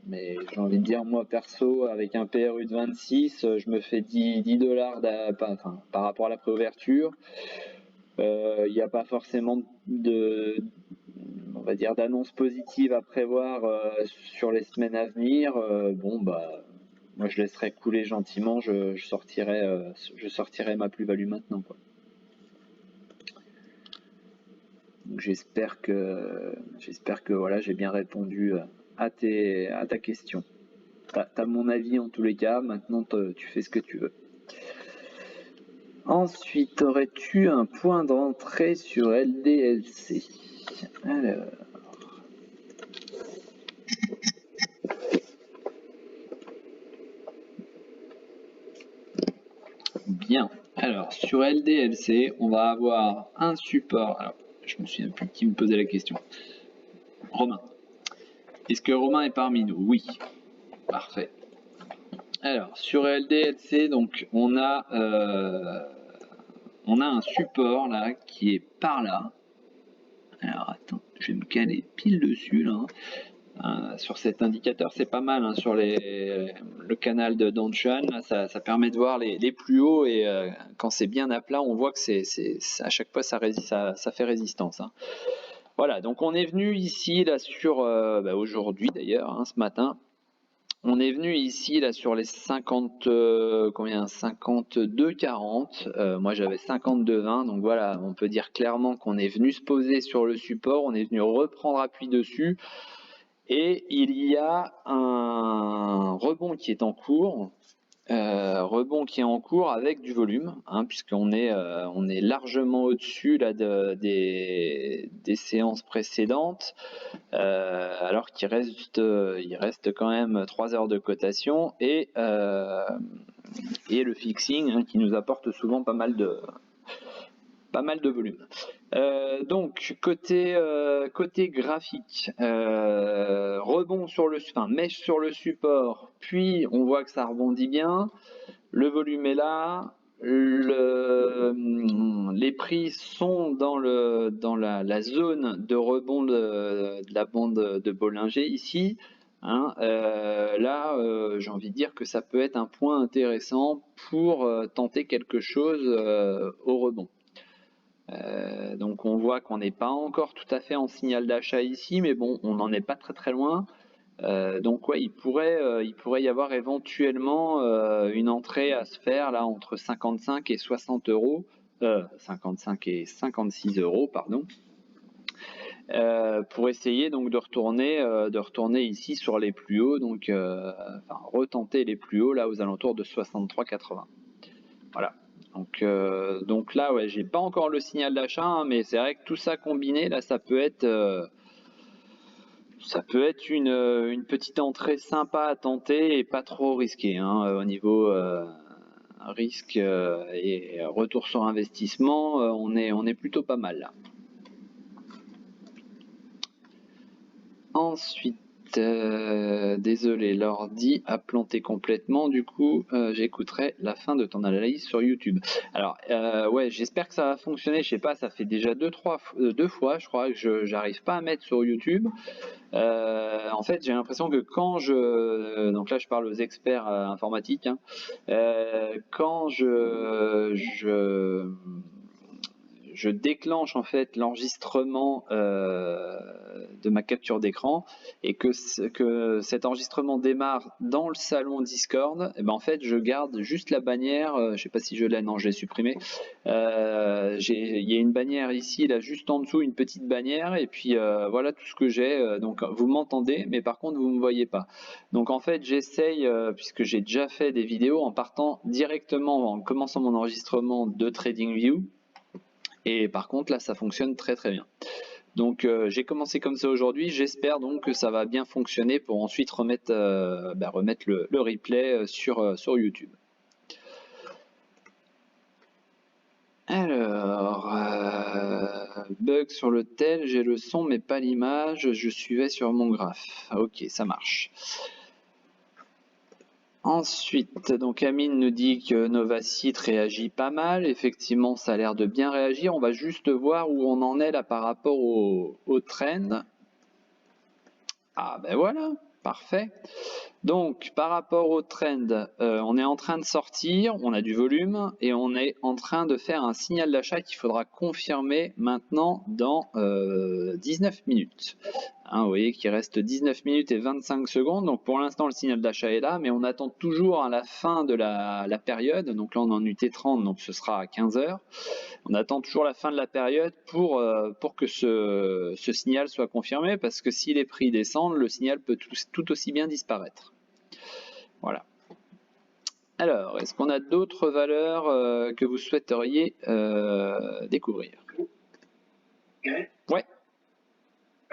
Mais j'ai envie de dire, moi perso, avec un PRU de 26, je me fais 10 $ par rapport à la préouverture. Il n'y a pas forcément on va dire, d'annonces positives à prévoir sur les semaines à venir. Bon bah, moi je laisserai couler gentiment, je sortirai ma plus-value maintenant, quoi. Donc j'espère que voilà, j'ai bien répondu à ta question. T'as mon avis en tous les cas, maintenant tu fais ce que tu veux. Ensuite, aurais-tu un point d'entrée sur LDLC? Alors. Bien. Alors, sur LDLC, on va avoir un support. Alors, je me souviens plus qui me posait la question. Romain. Est-ce que Romain est parmi nous? Oui. Parfait. Alors, sur LDLC, donc, on a un support là qui est par là. Alors, attends, je vais me caler pile dessus là. Sur cet indicateur, c'est pas mal, hein, sur le canal de Danshan, ça permet de voir les plus hauts, et quand c'est bien à plat, on voit que à chaque fois ça fait résistance, hein. Voilà, donc on est venu ici là sur aujourd'hui d'ailleurs, hein, ce matin, on est venu ici là sur les 52,40. Moi j'avais 52,20, donc voilà, on peut dire clairement qu'on est venu se poser sur le support, on est venu reprendre appui dessus. Et il y a un rebond qui est en cours, avec du volume, hein, puisqu'on est largement au-dessus là des séances précédentes, alors qu'il reste quand même 3 heures de cotation, et le fixing, hein, qui nous apporte souvent pas mal de volume. Donc côté graphique, rebond mèche sur le support, puis on voit que ça rebondit bien, le volume est là, les prix sont dans la zone de rebond de la bande de Bollinger ici, hein. Là j'ai envie de dire que ça peut être un point intéressant pour tenter quelque chose au rebond. Donc on voit qu'on n'est pas encore tout à fait en signal d'achat ici, mais bon, on n'en est pas très loin. Donc ouais, il pourrait y avoir éventuellement une entrée à se faire là entre 55 et 60 euros, 55 et 56 €, pardon, pour essayer donc de retourner ici sur les plus hauts, donc retenter les plus hauts là aux alentours de 63,80. Voilà. Donc là, ouais, j'ai pas encore le signal d'achat, hein, mais c'est vrai que tout ça combiné, là, ça peut être une petite entrée sympa à tenter et pas trop risquée, hein, au niveau risque et retour sur investissement, on est plutôt pas mal là. Ensuite, désolé, l'ordi a planté complètement, du coup j'écouterai la fin de ton analyse sur YouTube. Alors ouais, j'espère que ça va fonctionner, je sais pas, ça fait déjà deux fois je crois que j'arrive pas à mettre sur YouTube. En fait j'ai l'impression que quand donc là je parle aux experts informatiques, hein, quand je déclenche en fait l'enregistrement de ma capture d'écran, et que cet enregistrement démarre dans le salon Discord, et ben en fait je garde juste la bannière, je sais pas si je l'ai, non, je l'ai supprimé. Il y a une bannière ici, là juste en dessous, une petite bannière, et puis voilà tout ce que j'ai. Donc vous m'entendez, mais par contre vous me voyez pas. Donc en fait j'essaye, puisque j'ai déjà fait des vidéos en partant directement, en commençant mon enregistrement de TradingView. Et par contre là ça fonctionne très bien. Donc j'ai commencé comme ça aujourd'hui, j'espère donc que ça va bien fonctionner pour ensuite remettre le replay sur YouTube. Alors bug sur le tel, j'ai le son mais pas l'image, je suivais sur mon graphe. Ok, ça marche. Ensuite, donc Amine nous dit que Novacite réagit pas mal. Effectivement, ça a l'air de bien réagir. On va juste voir où on en est là par rapport au trend. Ah ben voilà, parfait. Donc, par rapport au trend, on est en train de sortir, on a du volume et on est en train de faire un signal d'achat qu'il faudra confirmer maintenant dans 19 minutes. Hein, vous voyez qu'il reste 19 minutes et 25 secondes. Donc, pour l'instant, le signal d'achat est là, mais on attend toujours à la fin de la période. Donc là, on est en UT30, donc ce sera à 15 heures. On attend toujours la fin de la période pour que ce signal soit confirmé, parce que si les prix descendent, le signal peut tout aussi bien disparaître. Voilà. Alors, est-ce qu'on a d'autres valeurs que vous souhaiteriez découvrir? Ouais.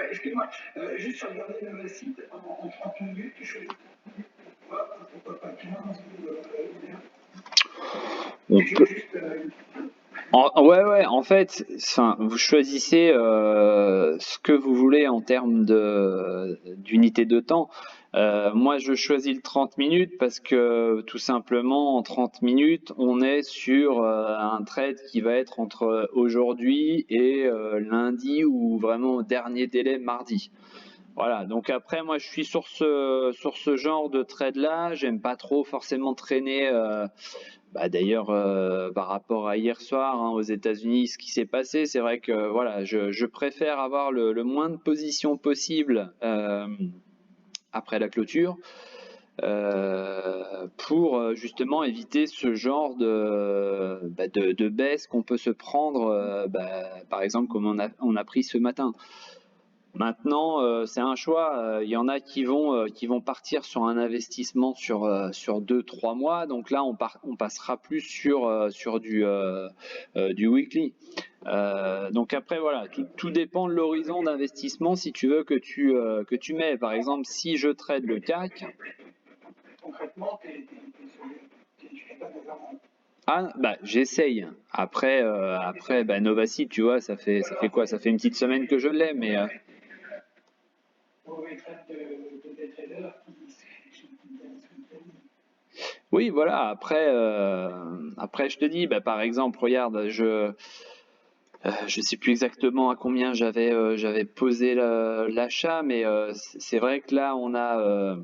Excuse-moi, juste sur regarder le site en 30 minutes, je fais pourquoi pas 15 ou Ouais, en fait, vous choisissez ce que vous voulez en termes d'unité de temps. Moi, je choisis le 30 minutes parce que tout simplement, en 30 minutes, on est sur un trade qui va être entre aujourd'hui et lundi ou vraiment au dernier délai mardi. Voilà, donc après, moi, je suis sur ce genre de trade-là. J'aime pas trop forcément traîner. D'ailleurs, par rapport à hier soir aux États-Unis, ce qui s'est passé, c'est vrai que voilà, je préfère avoir le moins de positions possible après la clôture pour justement éviter ce genre de baisse qu'on peut se prendre, par exemple comme on a pris ce matin. Maintenant, c'est un choix. Il y en a qui vont partir sur un investissement sur 2-3 mois. Donc là, on passera plus sur du weekly. Donc après, voilà, tout dépend de l'horizon d'investissement si tu veux que tu mets. Par exemple, si je trade le CAC. Concrètement, tu fais pas des armes. Ah, j'essaye. Après, Novacite, tu vois, ça fait quoi? Ça fait une petite semaine que je l'ai, mais. Oui, voilà. Après, je te dis, par exemple, regarde, je sais plus exactement à combien j'avais posé l'achat, mais c'est vrai que là, on a.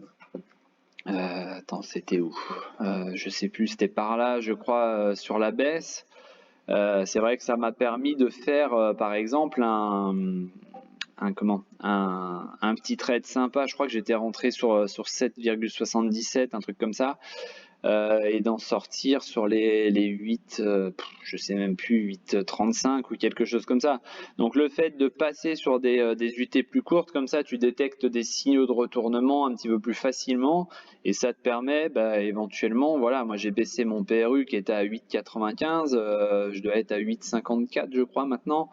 Attends, c'était où? Je sais plus, c'était par là, je crois, sur la baisse. C'est vrai que ça m'a permis de faire, par exemple, un petit trade sympa. Je crois que j'étais rentré sur 7,77, un truc comme ça, et d'en sortir sur les 8, je sais même plus, 8,35 ou quelque chose comme ça. Donc le fait de passer sur des UT plus courtes, comme ça tu détectes des signaux de retournement un petit peu plus facilement, et ça te permet éventuellement, voilà, moi j'ai baissé mon PRU qui était à 8,95, je dois être à 8,54 je crois maintenant.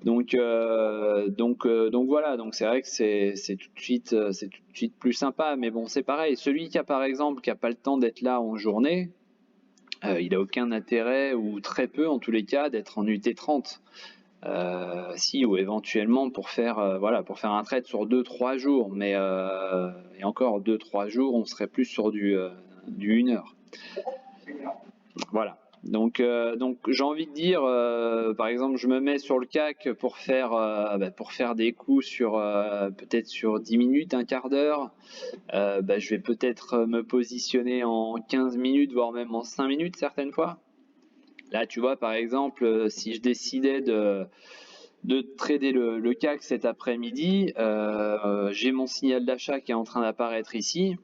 Donc voilà, donc c'est vrai que c'est tout de suite plus sympa, mais bon, c'est pareil, celui qui a par exemple qui a pas le temps d'être là en journée, il a aucun intérêt, ou très peu en tous les cas, d'être en UT30. Si, ou éventuellement pour faire un trade sur 2-3 jours, mais et encore 2-3 jours, on serait plus sur du 1 heure. Voilà. Donc j'ai envie de dire, par exemple, je me mets sur le CAC pour faire des coups sur peut-être sur 10 minutes, un quart d'heure. Je vais peut-être me positionner en 15 minutes, voire même en 5 minutes certaines fois. Là, tu vois, par exemple, si je décidais de trader le CAC cet après-midi, j'ai mon signal d'achat qui est en train d'apparaître ici.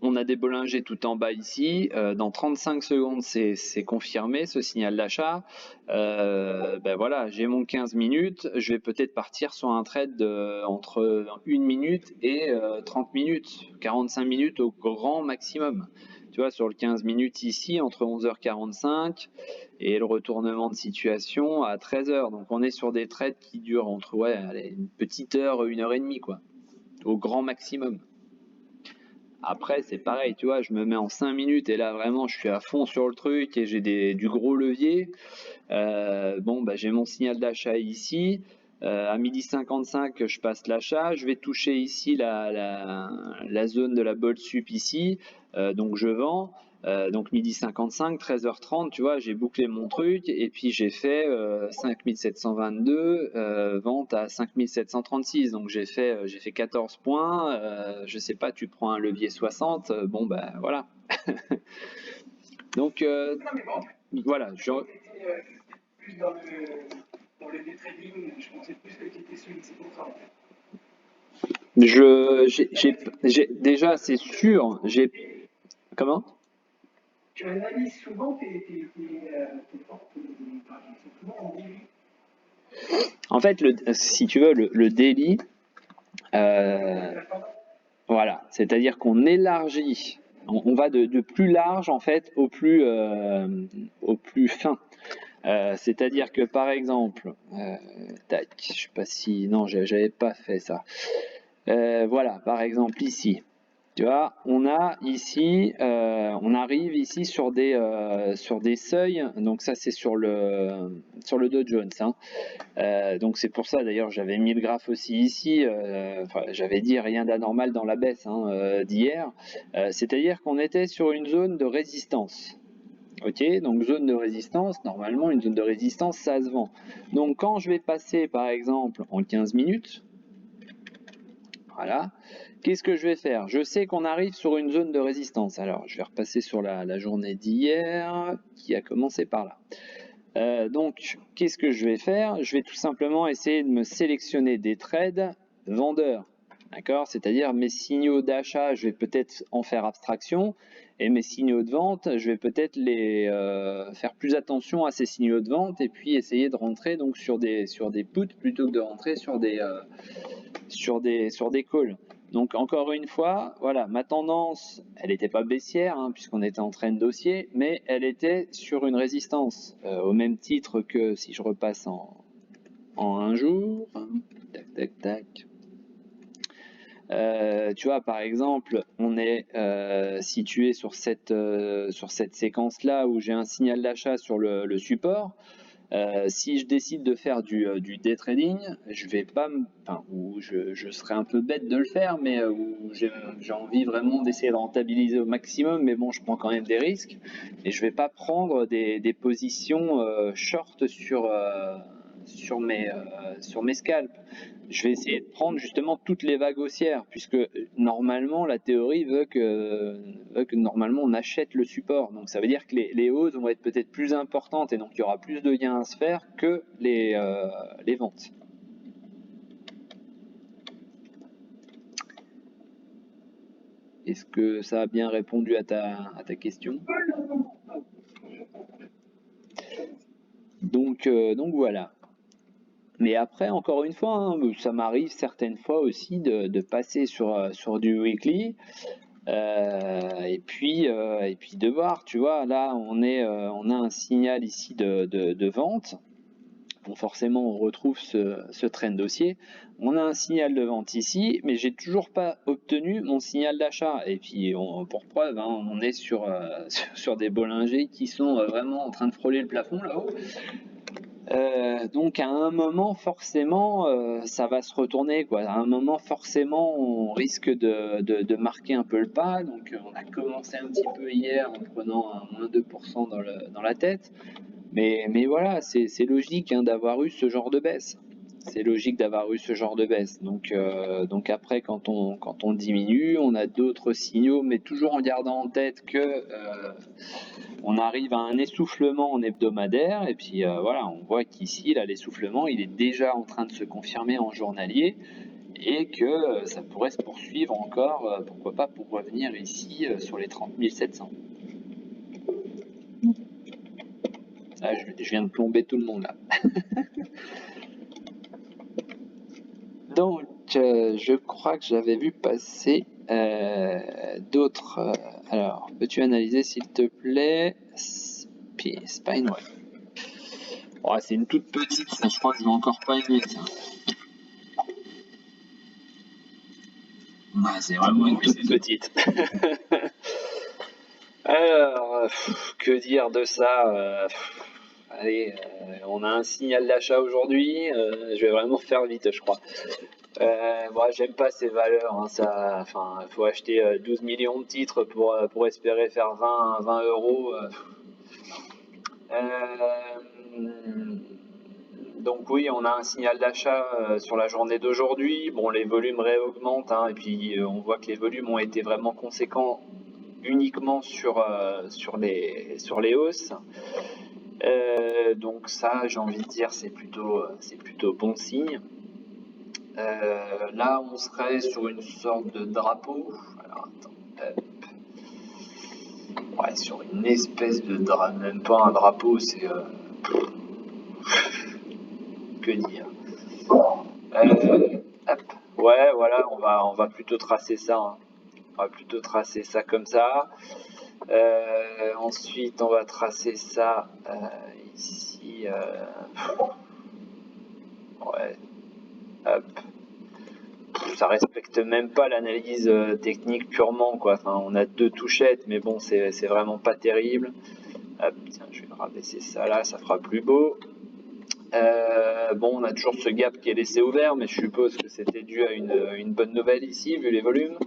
On a des Bollinger tout en bas ici. Dans 35 secondes, c'est confirmé ce signal d'achat. Voilà, j'ai mon 15 minutes. Je vais peut-être partir sur un trade entre 1 minute et 30 minutes, 45 minutes au grand maximum. Tu vois, sur le 15 minutes ici, entre 11h45 et le retournement de situation à 13h. Donc on est sur des trades qui durent entre une petite heure, 1 heure et demie, quoi, au grand maximum. Après, c'est pareil, tu vois, je me mets en 5 minutes et là, vraiment, je suis à fond sur le truc et j'ai du gros levier. Bon, bah, j'ai mon signal d'achat ici. À 12h55, je passe l'achat. Je vais toucher ici la zone de la bolt sup ici. Donc, je vends. Donc 12h55, 13h30, tu vois, j'ai bouclé mon truc et puis j'ai fait 5722, vente à 5736. Donc j'ai fait 14 points. Je sais pas, tu prends un levier 60. Bon, ben voilà. Donc Non, mais bon, voilà, plus dans le day trading, je pensais plus que tu étais solide, c'est pour ça. déjà, c'est sûr, comment? Tu analyses souvent tes fortes, souvent en début. En fait, si tu veux, le daily, voilà, c'est-à-dire qu'on élargit, on va de plus large en fait au plus fin. C'est-à-dire que par exemple, tac, je sais pas si, non, j'avais pas fait ça. Voilà, par exemple ici, tu vois, on a ici, on arrive ici sur des seuils. Donc ça c'est sur le Dow Jones, hein. Donc c'est pour ça d'ailleurs j'avais mis le graphe aussi ici. Enfin, j'avais dit rien d'anormal dans la baisse, hein, d'hier. C'est-à-dire qu'on était sur une zone de résistance. Ok, donc zone de résistance, normalement une zone de résistance ça se vend. Donc quand je vais passer par exemple en 15 minutes, voilà, qu'est-ce que je vais faire? Je sais qu'on arrive sur une zone de résistance. Alors je vais repasser sur la journée d'hier qui a commencé par là. Donc qu'est-ce que je vais faire? Je vais tout simplement essayer de me sélectionner des trades vendeurs. D'accord? C'est-à-dire mes signaux d'achat, je vais peut-être en faire abstraction, et mes signaux de vente, je vais peut-être faire plus attention à ces signaux de vente et puis essayer de rentrer donc sur des puts plutôt que de rentrer sur des calls. Donc encore une fois, voilà, ma tendance, elle n'était pas baissière, hein, puisqu'on était en trend haussier, mais elle était sur une résistance, au même titre que si je repasse en un jour. Tac, tac, tac. Tu vois, par exemple, on est situé sur cette séquence-là où j'ai un signal d'achat sur le support. Si je décide de faire du day trading, je vais pas, ou je serais un peu bête de le faire, mais où j'ai envie vraiment d'essayer de rentabiliser au maximum, mais bon, je prends quand même des risques, et je vais pas prendre des positions short sur mes scalps. Je vais essayer de prendre justement toutes les vagues haussières, puisque normalement la théorie veut que normalement on achète le support. Donc ça veut dire que les hausses vont être peut-être plus importantes et donc il y aura plus de gains à se faire que les ventes. Est-ce que ça a bien répondu à ta question? Donc voilà. Mais après, encore une fois, hein, ça m'arrive certaines fois aussi de passer sur du weekly. Et puis de voir, tu vois, là on a un signal ici de vente. Bon, forcément on retrouve ce trend haussier. On a un signal de vente ici, mais j'ai toujours pas obtenu mon signal d'achat. Et puis pour preuve, hein, on est sur des Bollinger qui sont vraiment en train de frôler le plafond là-haut. Donc à un moment forcément ça va se retourner quoi. À un moment forcément on risque de marquer un peu le pas. Donc on a commencé un petit peu hier en prenant un moins 2% dans la tête. Mais voilà, c'est logique hein, d'avoir eu ce genre de baisse. C'est logique d'avoir eu ce genre de baisse. Donc après quand on diminue, on a d'autres signaux, mais toujours en gardant en tête que on arrive à un essoufflement en hebdomadaire et puis voilà, on voit qu'ici là l'essoufflement il est déjà en train de se confirmer en journalier et que ça pourrait se poursuivre encore, pourquoi pas pour revenir ici sur les 30 700. Ah, je viens de plomber tout le monde là. Donc je crois que j'avais vu passer d'autres. Alors, peux-tu analyser s'il te plaît Spine, ouais. Oh, c'est une toute petite, ça, je crois que je vais encore pas aimer ça. Ah, c'est vraiment une toute petite. Alors, que dire de ça allez, on a un signal d'achat aujourd'hui. Je vais vraiment faire vite, je crois. Moi, j'aime pas ces valeurs. Hein, ça, enfin, faut acheter 12 millions de titres pour espérer faire 20 euros. Donc oui, on a un signal d'achat sur la journée d'aujourd'hui. Bon, les volumes réaugmentent, hein, et puis on voit que les volumes ont été vraiment conséquents uniquement sur les hausses. Donc ça, j'ai envie de dire, c'est plutôt bon signe. Là, on serait sur une sorte de drapeau. Alors, attends, ouais, sur une espèce de drapeau, même pas un drapeau, c'est... que dire hop. Ouais, voilà, on va plutôt tracer ça. Hein. On va plutôt tracer ça comme ça. Ensuite, on va tracer ça ici. Ouais. Hop. Ça respecte même pas l'analyse technique purement, quoi. Enfin, on a 2 touchettes, mais bon, c'est vraiment pas terrible. Hop, tiens, je vais rabaisser ça là, ça fera plus beau. Bon, on a toujours ce gap qui est laissé ouvert, mais je suppose que c'était dû à une bonne nouvelle ici, vu les volumes.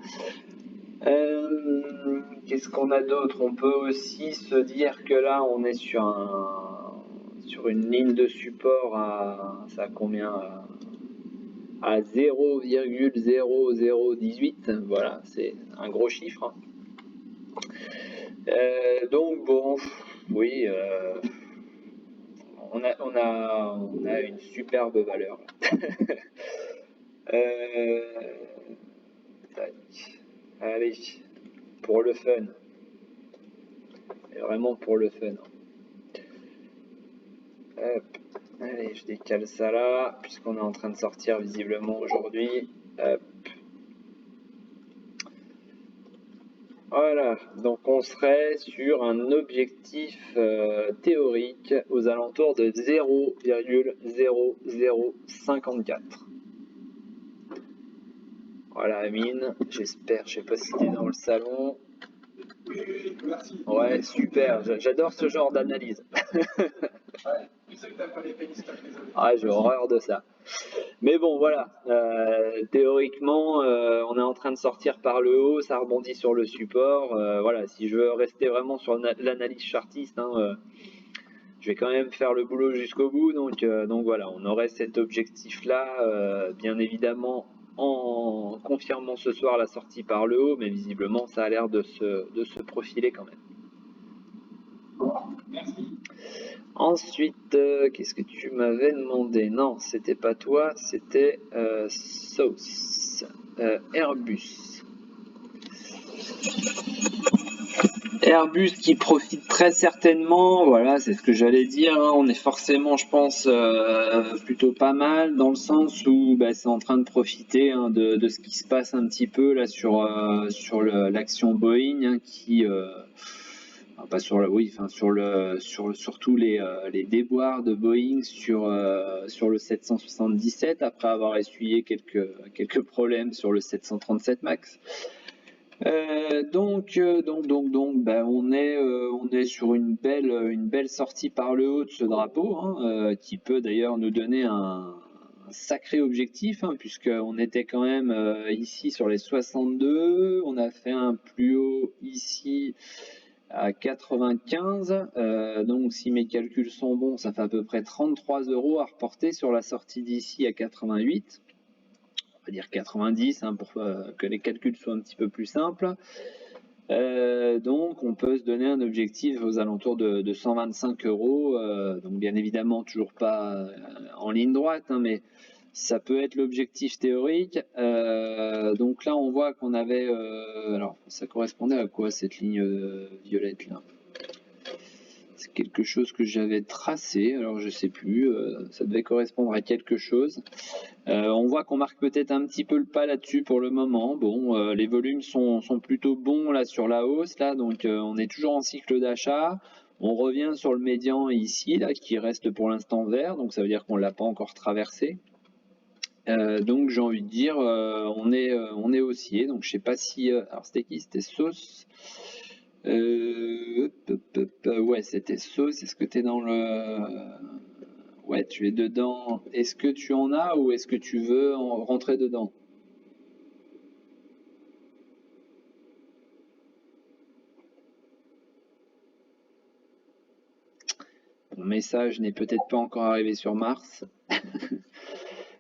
Qu'est-ce qu'on a d'autre? On peut aussi se dire que là, on est sur une ligne de support à... Ça a combien? À 0,0018. Voilà, c'est un gros chiffre. Donc bon, oui, on a une superbe valeur. Tac. Allez, pour le fun. Et vraiment pour le fun. Hop. Allez, je décale ça là, puisqu'on est en train de sortir visiblement aujourd'hui. Hop. Voilà, donc on serait sur un objectif théorique aux alentours de 0,0054. Voilà, Amine, j'espère, je sais pas si t'es dans le salon. Merci. Ouais, super, j'adore ce genre d'analyse. Ouais, je sais que t'as pas les pénis, t'as les Ah, j'ai horreur de ça. Mais bon, voilà, théoriquement, on est en train de sortir par le haut, ça rebondit sur le support. Voilà, si je veux rester vraiment sur l'analyse chartiste, hein, je vais quand même faire le boulot jusqu'au bout. Donc voilà, on aurait cet objectif-là, bien évidemment, en confirmant ce soir la sortie par le haut, mais visiblement, ça a l'air de se profiler quand même. Merci. Ensuite, qu'est-ce que tu m'avais demandé? Non, c'était pas toi, c'était Sauce, Airbus. Airbus qui profite très certainement, voilà, c'est ce que j'allais dire. Hein, on est forcément, je pense, plutôt pas mal dans le sens où c'est en train de profiter hein, de ce qui se passe un petit peu là sur l'action Boeing hein, qui pas sur le, oui, enfin sur tous les déboires de Boeing sur le 777 après avoir essuyé quelques problèmes sur le 737 Max. Donc, on est sur une belle sortie par le haut de ce drapeau, hein, qui peut d'ailleurs nous donner un sacré objectif, hein, puisqu'on était quand même ici sur les 62, on a fait un plus haut ici à 95, donc si mes calculs sont bons, ça fait à peu près 33 € à reporter sur la sortie d'ici à 88. On va dire 90 hein, pour que les calculs soient un petit peu plus simples. Donc on peut se donner un objectif aux alentours de 125 €. Donc bien évidemment toujours pas en ligne droite, hein, mais ça peut être l'objectif théorique. Donc là on voit qu'on avait... alors ça correspondait à quoi cette ligne violette là? C'est quelque chose que j'avais tracé, alors je sais plus, ça devait correspondre à quelque chose. On voit qu'on marque peut-être un petit peu le pas là-dessus pour le moment. Bon, les volumes sont plutôt bons là sur la hausse, là, donc on est toujours en cycle d'achat. On revient sur le médian ici, là, qui reste pour l'instant vert, donc ça veut dire qu'on ne l'a pas encore traversé. Donc j'ai envie de dire, on est haussier. Donc je sais pas si, alors c'était qui? C'était Sauce. Ouais, c'était Sauce. Est-ce que tu es dans le... Ouais, tu es dedans. Est-ce que tu en as ou est-ce que tu veux rentrer dedans? Mon message n'est peut-être pas encore arrivé sur Mars.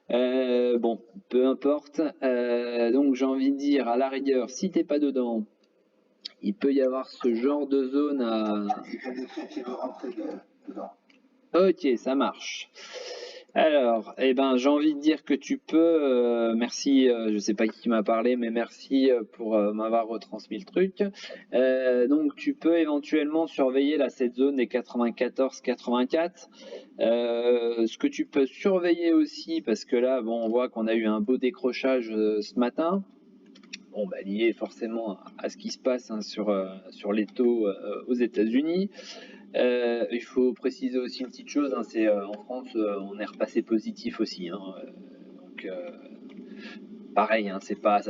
Bon, peu importe. Donc j'ai envie de dire, à la rigueur, si t'es pas dedans, il peut y avoir ce genre de zone à... J'ai pas d'écrit qui veut rentrer dedans. Ok, ça marche. Alors, eh ben, j'ai envie de dire que tu peux, merci, je sais pas qui m'a parlé, mais merci pour m'avoir retransmis le truc. Donc, tu peux éventuellement surveiller là cette zone des 94-84. Ce que tu peux surveiller aussi, parce que là, bon, on voit qu'on a eu un beau décrochage ce matin. Bon, bah, lié forcément à ce qui se passe hein, sur les taux aux États-Unis. Il faut préciser aussi une petite chose, hein, c'est en France, on est repassé positif aussi. Hein, donc pareil, hein, c'est pas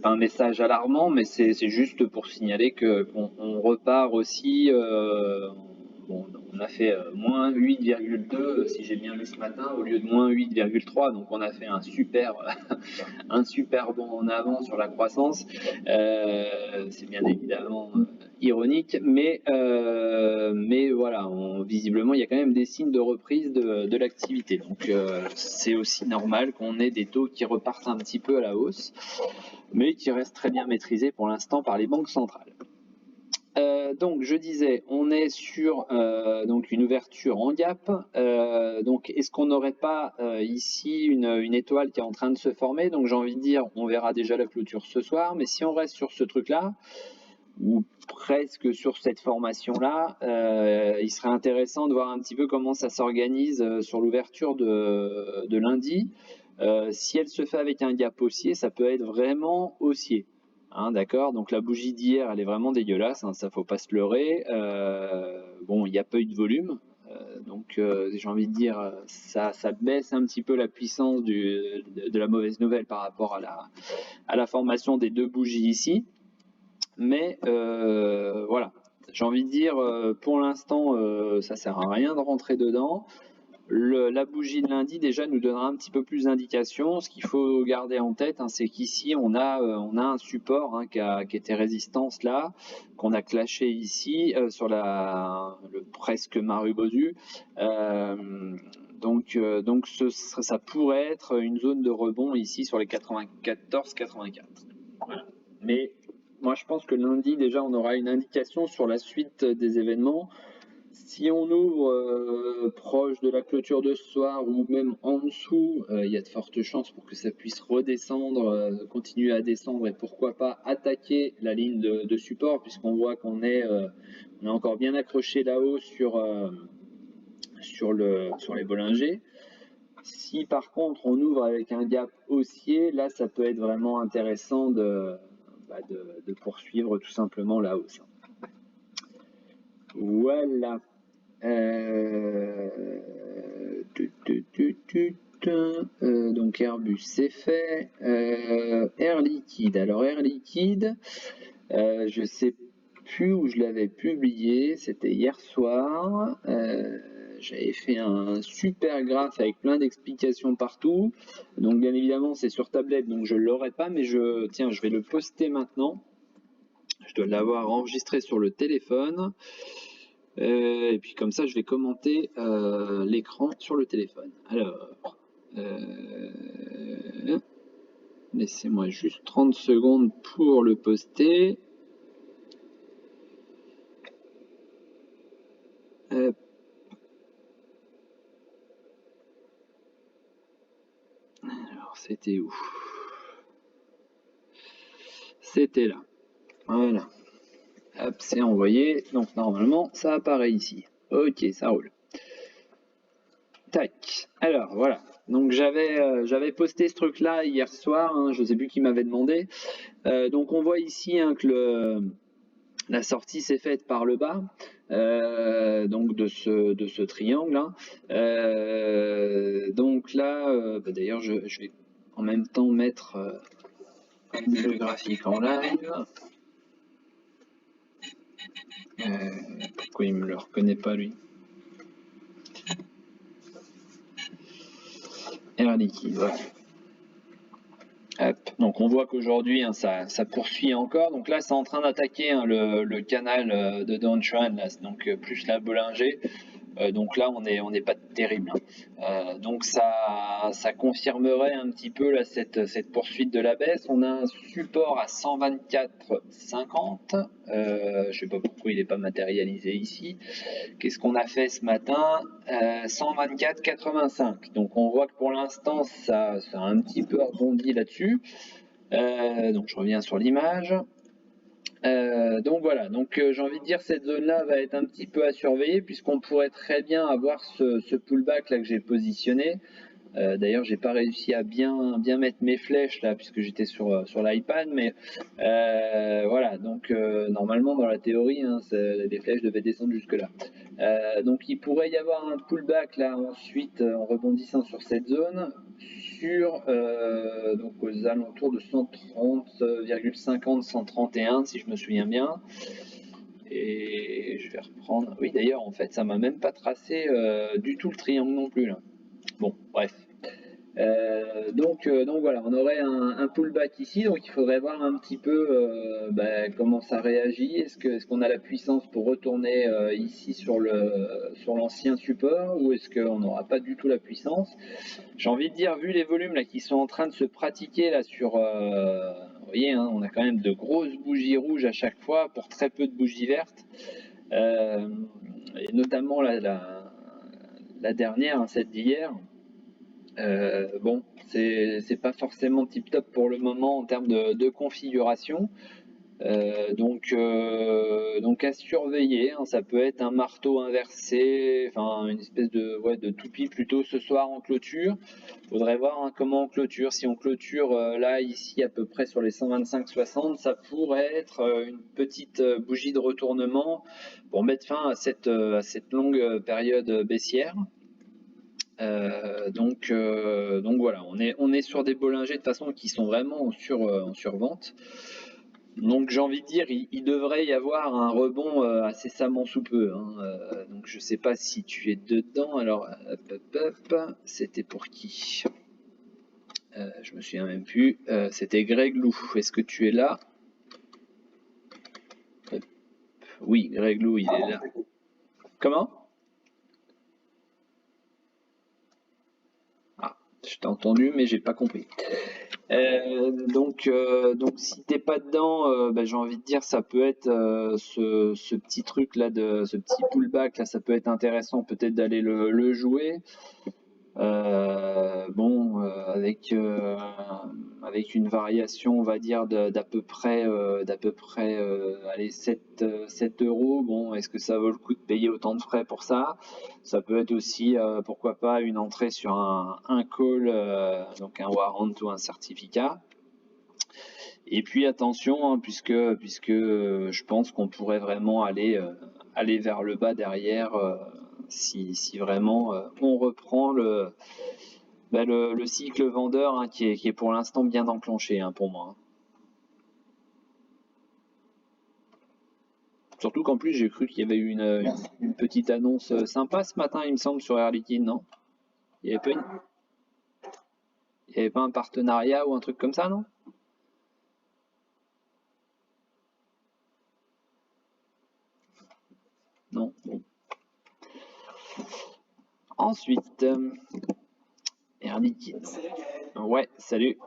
un message alarmant, mais c'est juste pour signaler qu'on repart aussi. Bon, on a fait moins 8,2 si j'ai bien lu ce matin au lieu de moins 8,3, donc on a fait un super un super bond en avant sur la croissance. C'est bien évidemment ironique, mais voilà, visiblement il y a quand même des signes de reprise de l'activité. Donc c'est aussi normal qu'on ait des taux qui repartent un petit peu à la hausse, mais qui restent très bien maîtrisés pour l'instant par les banques centrales. Donc je disais, on est sur donc une ouverture en gap. Donc est-ce qu'on n'aurait pas ici une étoile qui est en train de se former? Donc j'ai envie de dire, on verra déjà la clôture ce soir, mais si on reste sur ce truc-là, ou presque sur cette formation-là, il serait intéressant de voir un petit peu comment ça s'organise sur l'ouverture de lundi. Si elle se fait avec un gap haussier, ça peut être vraiment haussier. Hein, d'accord, donc la bougie d'hier, elle est vraiment dégueulasse, hein, ça faut pas se leurrer. Bon, il n'y a pas eu de volume, donc j'ai envie de dire, ça baisse un petit peu la puissance de la mauvaise nouvelle par rapport à la formation des deux bougies ici. Mais voilà, j'ai envie de dire, pour l'instant, ça sert à rien de rentrer dedans. La bougie de lundi déjà nous donnera un petit peu plus d'indications. Ce qu'il faut garder en tête, hein, c'est qu'ici on a un support hein, qui était résistance là, qu'on a clashé ici sur le presque Marubozu. Donc ça pourrait être une zone de rebond ici sur les 94-84. Voilà. Mais moi je pense que lundi déjà on aura une indication sur la suite des événements. Si on ouvre proche de la clôture de ce soir ou même en dessous, il y a de fortes chances pour que ça puisse redescendre, continuer à descendre et pourquoi pas attaquer la ligne de support puisqu'on voit qu'on est encore bien accroché là-haut sur les Bollinger. Si par contre on ouvre avec un gap haussier, là ça peut être vraiment intéressant de poursuivre tout simplement la hausse. Voilà. Donc Airbus c'est fait. Air Liquide. Alors Air Liquide, je sais plus où je l'avais publié. C'était hier soir. J'avais fait un super graphe avec plein d'explications partout. Donc bien évidemment c'est sur tablette, donc je l'aurai pas, mais je vais le poster maintenant. Je dois l'avoir enregistré sur le téléphone. Et puis comme ça, je vais commenter l'écran sur le téléphone. Alors, laissez-moi juste 30 secondes pour le poster. Hop. Alors, c'était où? C'était là. Voilà. Hop, c'est envoyé. Donc normalement, ça apparaît ici. Ok, ça roule. Tac. Alors voilà. Donc j'avais posté ce truc-là hier soir. Hein, je ne sais plus qui m'avait demandé. Donc on voit ici hein, que la sortie s'est faite par le bas, donc de ce triangle. Hein. Donc là, d'ailleurs je vais en même temps mettre le graphique en live. Pourquoi il me le reconnaît pas lui? Air Liquide, voilà. Hop. Donc on voit qu'aujourd'hui hein, ça poursuit encore. Donc là c'est en train d'attaquer hein, le canal de downtrend, là, donc plus la Bollinger. Donc là on n'est pas terrible. Hein. Donc ça confirmerait un petit peu là, cette poursuite de la baisse. On a un support à 124,50. Je sais pas pourquoi il n'est pas matérialisé ici. Qu'est-ce qu'on a fait ce matin? 124,85. Donc on voit que pour l'instant ça a un petit peu rebondi là-dessus. Donc je reviens sur l'image. Donc voilà, donc j'ai envie de dire cette zone-là va être un petit peu à surveiller puisqu'on pourrait très bien avoir ce pullback là que j'ai positionné. D'ailleurs, j'ai pas réussi à bien mettre mes flèches là puisque j'étais sur l'iPad, mais voilà. Donc normalement dans la théorie, hein, les flèches devaient descendre jusque là. Donc il pourrait y avoir un pullback là ensuite en rebondissant sur cette zone, donc aux alentours de 130,50, 131 si je me souviens bien. Et je vais reprendre. Oui, d'ailleurs, en fait, ça m'a même pas tracé du tout le triangle non plus là. Bon, bref. Donc voilà, on aurait un pullback ici, donc il faudrait voir un petit peu comment ça réagit. Est-ce qu'on a la puissance pour retourner ici sur l'ancien support, ou est-ce qu'on n'aura pas du tout la puissance? J'ai envie de dire, vu les volumes là qui sont en train de se pratiquer là sur, vous voyez, hein, on a quand même de grosses bougies rouges à chaque fois pour très peu de bougies vertes, et notamment la dernière, hein, celle d'hier. Bon, c'est pas forcément tip top pour le moment en termes de configuration, donc à surveiller, hein. Ça peut être un marteau inversé, enfin une espèce de toupie plutôt ce soir en clôture. Faudrait voir hein, comment on clôture. Si on clôture là ici à peu près sur les 125,60, ça pourrait être une petite bougie de retournement pour mettre fin à cette longue période baissière. Donc voilà, on est sur des Bollinger de toute façon qui sont vraiment en survente. Donc j'ai envie de dire, il devrait y avoir un rebond incessamment sous peu. Hein. Donc je sais pas si tu es dedans. Alors c'était pour qui? Je me souviens même plus. C'était Greg Lou. Est-ce que tu es là? Oui, Greg Lou, il est là. Comment? Je t'ai entendu, mais j'ai pas compris. Donc si t'es pas dedans, j'ai envie de dire ça peut être ce petit truc là, ce petit pullback là, ça peut être intéressant peut-être d'aller le jouer. Bon, avec une variation, on va dire d'à peu près allez, 7 euros. Bon, est-ce que ça vaut le coup de payer autant de frais pour ça? Ça peut être aussi, pourquoi pas, une entrée sur un call, donc un warrant ou un certificat. Et puis attention, hein, puisque je pense qu'on pourrait vraiment aller vers le bas derrière si vraiment on reprend le cycle vendeur hein, qui est pour l'instant bien enclenché hein, pour moi. Surtout qu'en plus j'ai cru qu'il y avait eu une petite annonce sympa ce matin, il me semble, sur Air Liquide, non? Il n'y avait pas un partenariat ou un truc comme ça, non? Non, bon. Ensuite, Air Liquide. Ouais, salut.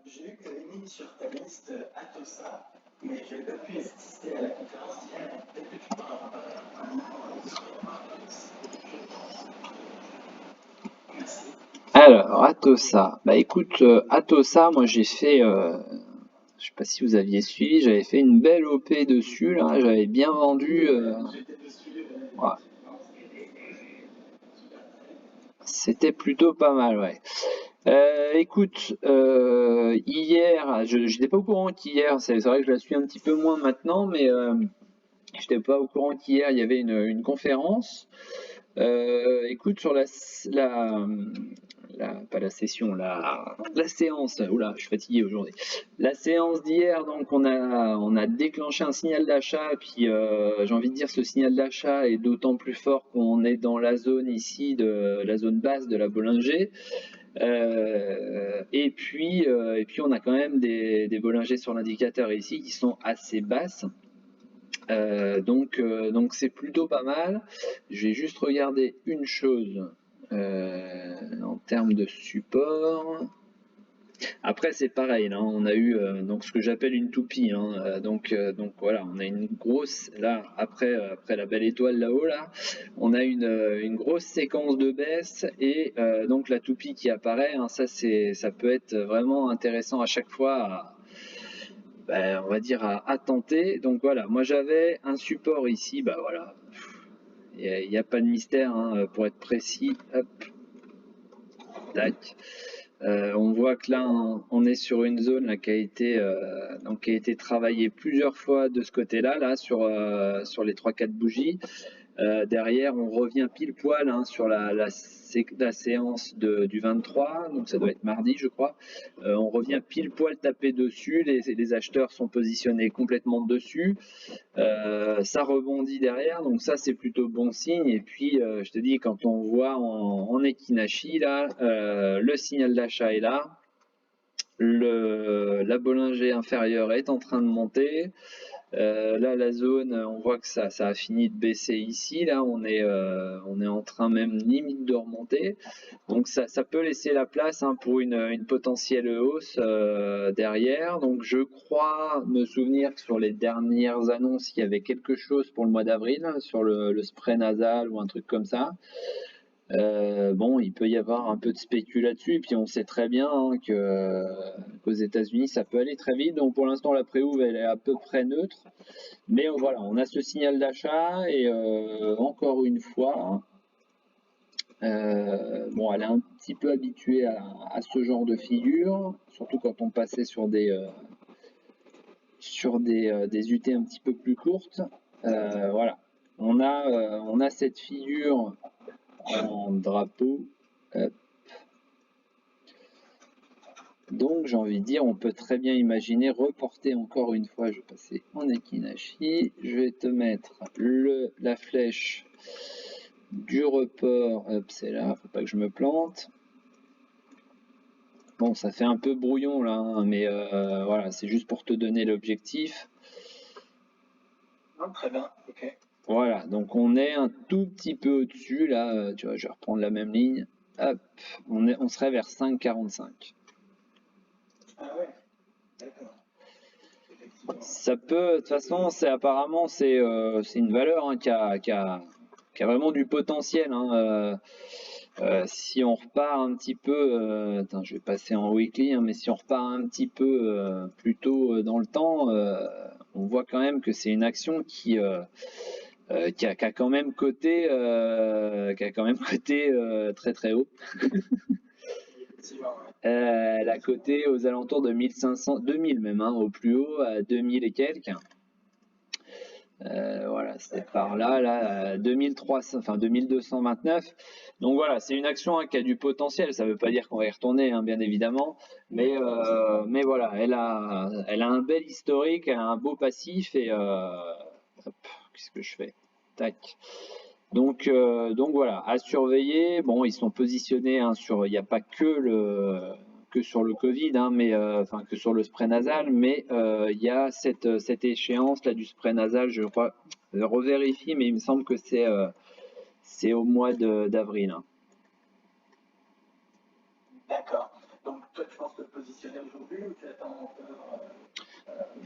J'ai vu que tu avais mis sur ta liste Atossa, mais je n'ai pas pu assister à la conférence hier. Peut-être que tu peux Merci. Alors, Atossa. Bah écoute, Atossa, moi j'ai fait, je sais pas si vous aviez suivi, j'avais fait une belle OP dessus, là, j'avais bien vendu. Ouais. C'était plutôt pas mal, ouais. Écoute, hier, je n'étais pas au courant qu'hier, c'est vrai que je la suis un petit peu moins maintenant, mais je n'étais pas au courant qu'hier il y avait une conférence. Écoute, sur pas la session, la séance. Oula, je suis fatigué aujourd'hui. La séance d'hier, donc on a déclenché un signal d'achat, puis j'ai envie de dire ce signal d'achat est d'autant plus fort qu'on est dans la zone ici de la zone basse de la Bollinger. Et puis on a quand même des Bollinger sur l'indicateur ici qui sont assez basses. Donc c'est plutôt pas mal. Je vais juste regarder une chose en termes de support. Après c'est pareil, là, on a eu donc ce que j'appelle une toupie. Hein, donc voilà, on a une grosse là après la belle étoile là-haut là, on a une grosse séquence de baisse et donc la toupie qui apparaît. Hein, ça peut être vraiment intéressant à chaque fois. On va dire à tenter. Donc voilà, moi j'avais un support ici, bah voilà, il n'y a pas de mystère, hein, pour être précis. Hop, tac. On voit que là on est sur une zone là, qui a été travaillée plusieurs fois de ce côté-là, là sur les 3-4 bougies. Derrière, on revient pile poil hein, sur la séance du 23, donc ça doit être mardi, je crois. On revient pile poil taper dessus, les acheteurs sont positionnés complètement dessus. Ça rebondit derrière, donc ça c'est plutôt bon signe. Et puis, je te dis, quand on voit en Ekinashi, là, le signal d'achat est là. La Bollinger inférieure est en train de monter. Là, la zone, on voit que ça a fini de baisser ici. Là, on est en train même limite de remonter. Donc, ça peut laisser la place hein, pour une potentielle hausse derrière. Donc, je crois me souvenir que sur les dernières annonces, il y avait quelque chose pour le mois d'avril sur le spray nasal ou un truc comme ça. Bon, il peut y avoir un peu de spécul là-dessus, et puis on sait très bien hein, qu'aux États-Unis ça peut aller très vite. Donc pour l'instant la pré-ouvre elle est à peu près neutre, mais voilà, on a ce signal d'achat et encore une fois, bon, elle est un petit peu habituée à ce genre de figure, surtout quand on passait sur des UT un petit peu plus courtes. Voilà, on a cette figure en drapeau. Donc j'ai envie de dire, on peut très bien imaginer reporter encore une fois, je vais passer en Ekinashi, je vais te mettre la flèche du report, hop c'est là, faut pas que je me plante. Bon ça fait un peu brouillon là, hein, mais voilà, c'est juste pour te donner l'objectif. Très bien, ok. Voilà, donc on est un tout petit peu au-dessus là, tu vois, je vais reprendre la même ligne, hop, on serait vers 5,45. Ah ouais, d'accord. Ça peut, de toute façon, apparemment c'est une valeur hein, qui a vraiment du potentiel. Hein, si on repart un petit peu, attends, je vais passer en weekly, hein, mais si on repart un petit peu plus tôt dans le temps, on voit quand même que c'est une action qui a quand même coté, très très haut. Elle a coté aux alentours de 1500, 2000 même, hein, au plus haut, à 2000 et quelques. Voilà, c'est par là, 2300, enfin 2229. Donc voilà, c'est une action hein, qui a du potentiel. Ça ne veut pas dire qu'on va y retourner, hein, bien évidemment, mais voilà, elle a un bel historique, elle a un beau passif et qu'est-ce que je fais? Tac. Donc voilà, à surveiller. Bon, ils sont positionnés hein, il n'y a pas que sur le Covid, hein, mais enfin que sur le spray nasal, mais il y a cette échéance là du spray nasal, je crois, je revérifie, mais il me semble que c'est au mois d'avril. Hein. D'accord. Donc toi tu penses te positionner aujourd'hui ou tu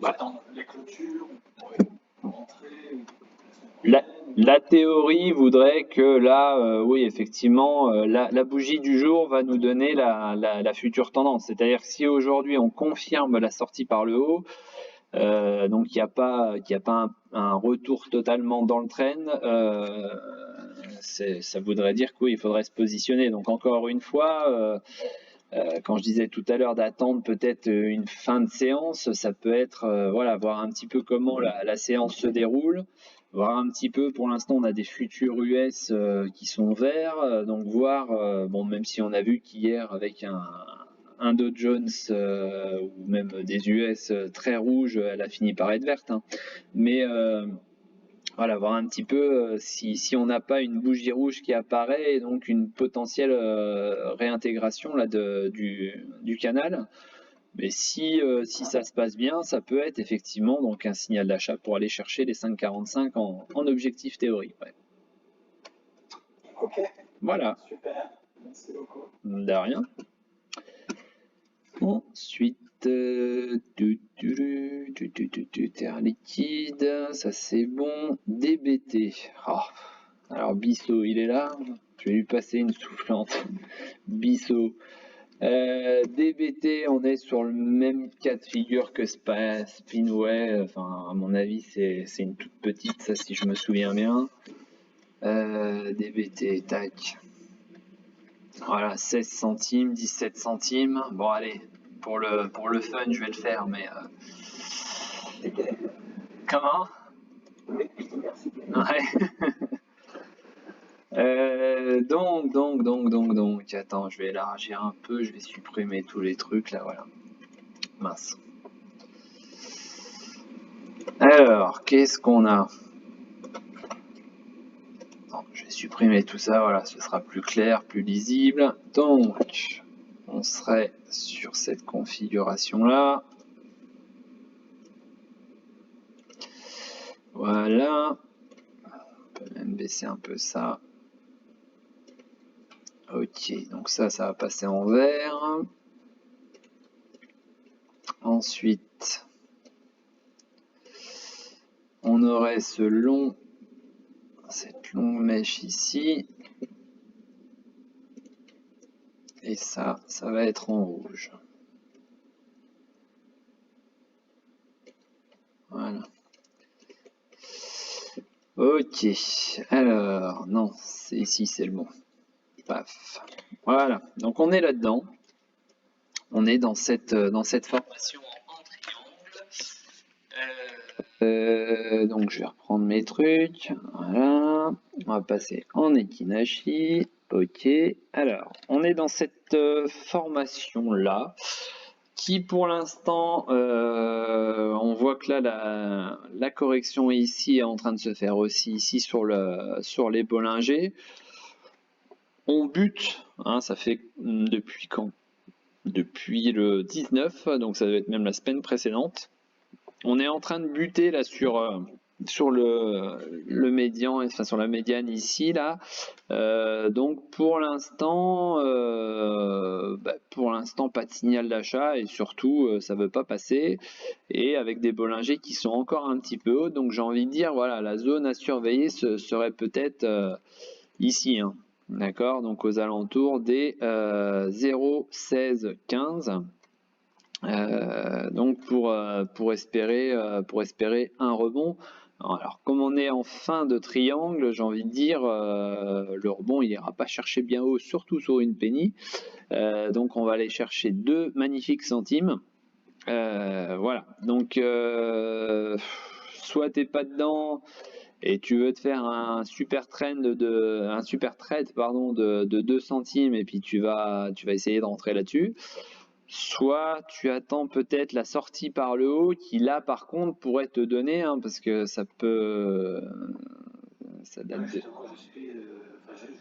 attends les clôtures pour rentrer La théorie voudrait que là, oui, effectivement, la bougie du jour va nous donner la future tendance. C'est-à-dire que si aujourd'hui on confirme la sortie par le haut, donc qu'il n'y a pas un retour totalement dans le trend, ça voudrait dire qu'il faudrait se positionner. Donc encore une fois, quand je disais tout à l'heure d'attendre peut-être une fin de séance, ça peut être voilà, voir un petit peu comment la séance se déroule. voir un petit peu. Pour l'instant, on a des futurs US qui sont verts, donc voir, bon, même si on a vu qu'hier avec un Dow Jones ou même des US très rouges, elle a fini par être verte, hein. Mais voilà, voir un petit peu si on n'a pas une bougie rouge qui apparaît et donc une potentielle réintégration là du canal. Mais si ça se passe bien, ça peut être effectivement donc un signal d'achat pour aller chercher les 5,45 en objectif théorique. Ouais. Ok, Voilà, super. Merci beaucoup. de rien. Ensuite, terre liquide, ça c'est bon. DBT. Oh. Alors Bissot, il est là. Je vais lui passer une soufflante. Bissot. DBT, on est sur le même cas de figure que Spinway. Enfin, à mon avis, c'est une toute petite, ça, si je me souviens bien. DBT, tac. Voilà, 16 centimes, 17 centimes. Bon, allez, pour le fun, je vais le faire, mais. Comment? Ouais. Donc, attends, je vais élargir un peu, je vais supprimer tous les trucs là, voilà. Mince. Alors, qu'est-ce qu'on a? Non, je vais supprimer tout ça, voilà, ce sera plus clair, plus lisible. Donc, on serait sur cette configuration-là. Voilà. On peut même baisser un peu ça. Ok, donc ça va passer en vert. Ensuite, on aurait cette longue mèche ici. Et ça va être en rouge. Voilà. Ok, alors, non, c'est ici, c'est le bon. Paf. Voilà, donc on est là-dedans. On est dans cette formation en triangle. Donc je vais reprendre mes trucs. Voilà. On va passer en Ekinashi. Ok. Alors, on est dans cette formation-là qui pour l'instant, on voit que là la correction ici est en train de se faire aussi ici sur les Bollinger. On bute, hein, ça fait depuis quand? Depuis le 19, donc ça doit être même la semaine précédente. On est en train de buter là sur le médian, enfin sur la médiane ici là. Donc pour l'instant, pas de signal d'achat et surtout ça veut pas passer. Et avec des Bollinger qui sont encore un petit peu hauts, donc j'ai envie de dire voilà, la zone à surveiller serait peut-être ici, hein. D'accord, donc aux alentours des 0,1615. Donc pour espérer un rebond. Alors comme on est en fin de triangle, j'ai envie de dire le rebond il ira pas chercher bien haut, surtout sur une penny. Donc on va aller chercher 2 magnifiques centimes. Voilà. Donc soit t'es pas dedans et tu veux te faire un super trade de 2 centimes et puis tu vas essayer de rentrer là-dessus. Soit tu attends peut-être la sortie par le haut qui là par contre pourrait te donner, hein, parce que ça peut. Ça date de. Justement, je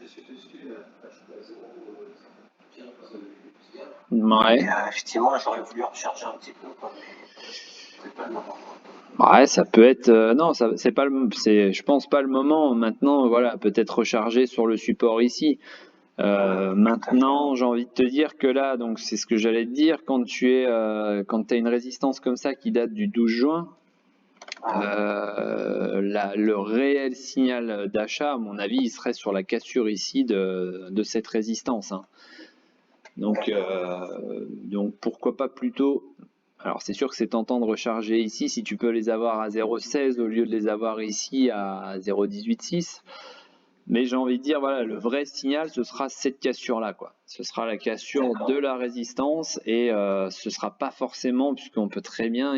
suis dessus à 0. Ouais. Effectivement, j'aurais voulu recharger un petit peu, quoi, mais c'est pas le moment. Ouais, ça peut être. Non, c'est pas je pense pas le moment. Maintenant, voilà, peut-être recharger sur le support ici. Maintenant, j'ai envie de te dire que là, donc c'est ce que j'allais te dire, quand tu as une résistance comme ça qui date du 12 juin, le réel signal d'achat, à mon avis, il serait sur la cassure ici de cette résistance, hein. Donc pourquoi pas plutôt. Alors c'est sûr que c'est tentant de recharger ici si tu peux les avoir à 0,16 au lieu de les avoir ici à 0,186. Mais j'ai envie de dire, voilà, le vrai signal, ce sera cette cassure-là, quoi. Ce sera la cassure de la résistance et ce sera pas forcément, puisqu'on peut très bien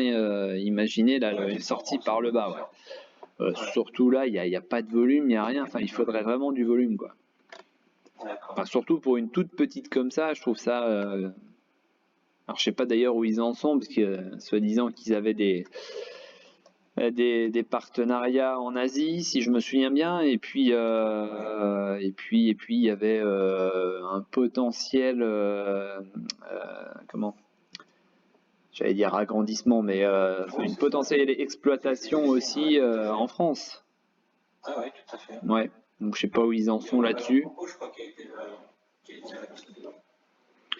imaginer là, une sortie par le bas, ouais. Surtout là, il y a pas de volume, il n'y a rien. Enfin, il faudrait vraiment du volume, quoi. D'accord. Enfin, surtout pour une toute petite comme ça, je trouve ça. Alors, je sais pas d'ailleurs où ils en sont, parce que soi-disant qu'ils avaient des partenariats en Asie, si je me souviens bien, et puis il y avait un potentiel, comment? J'allais dire agrandissement, mais une potentielle exploitation aussi en France. Ah oui, tout à fait. Ouais. Donc je sais pas où ils en sont là-dessus. Je crois qu'il a été annoncé.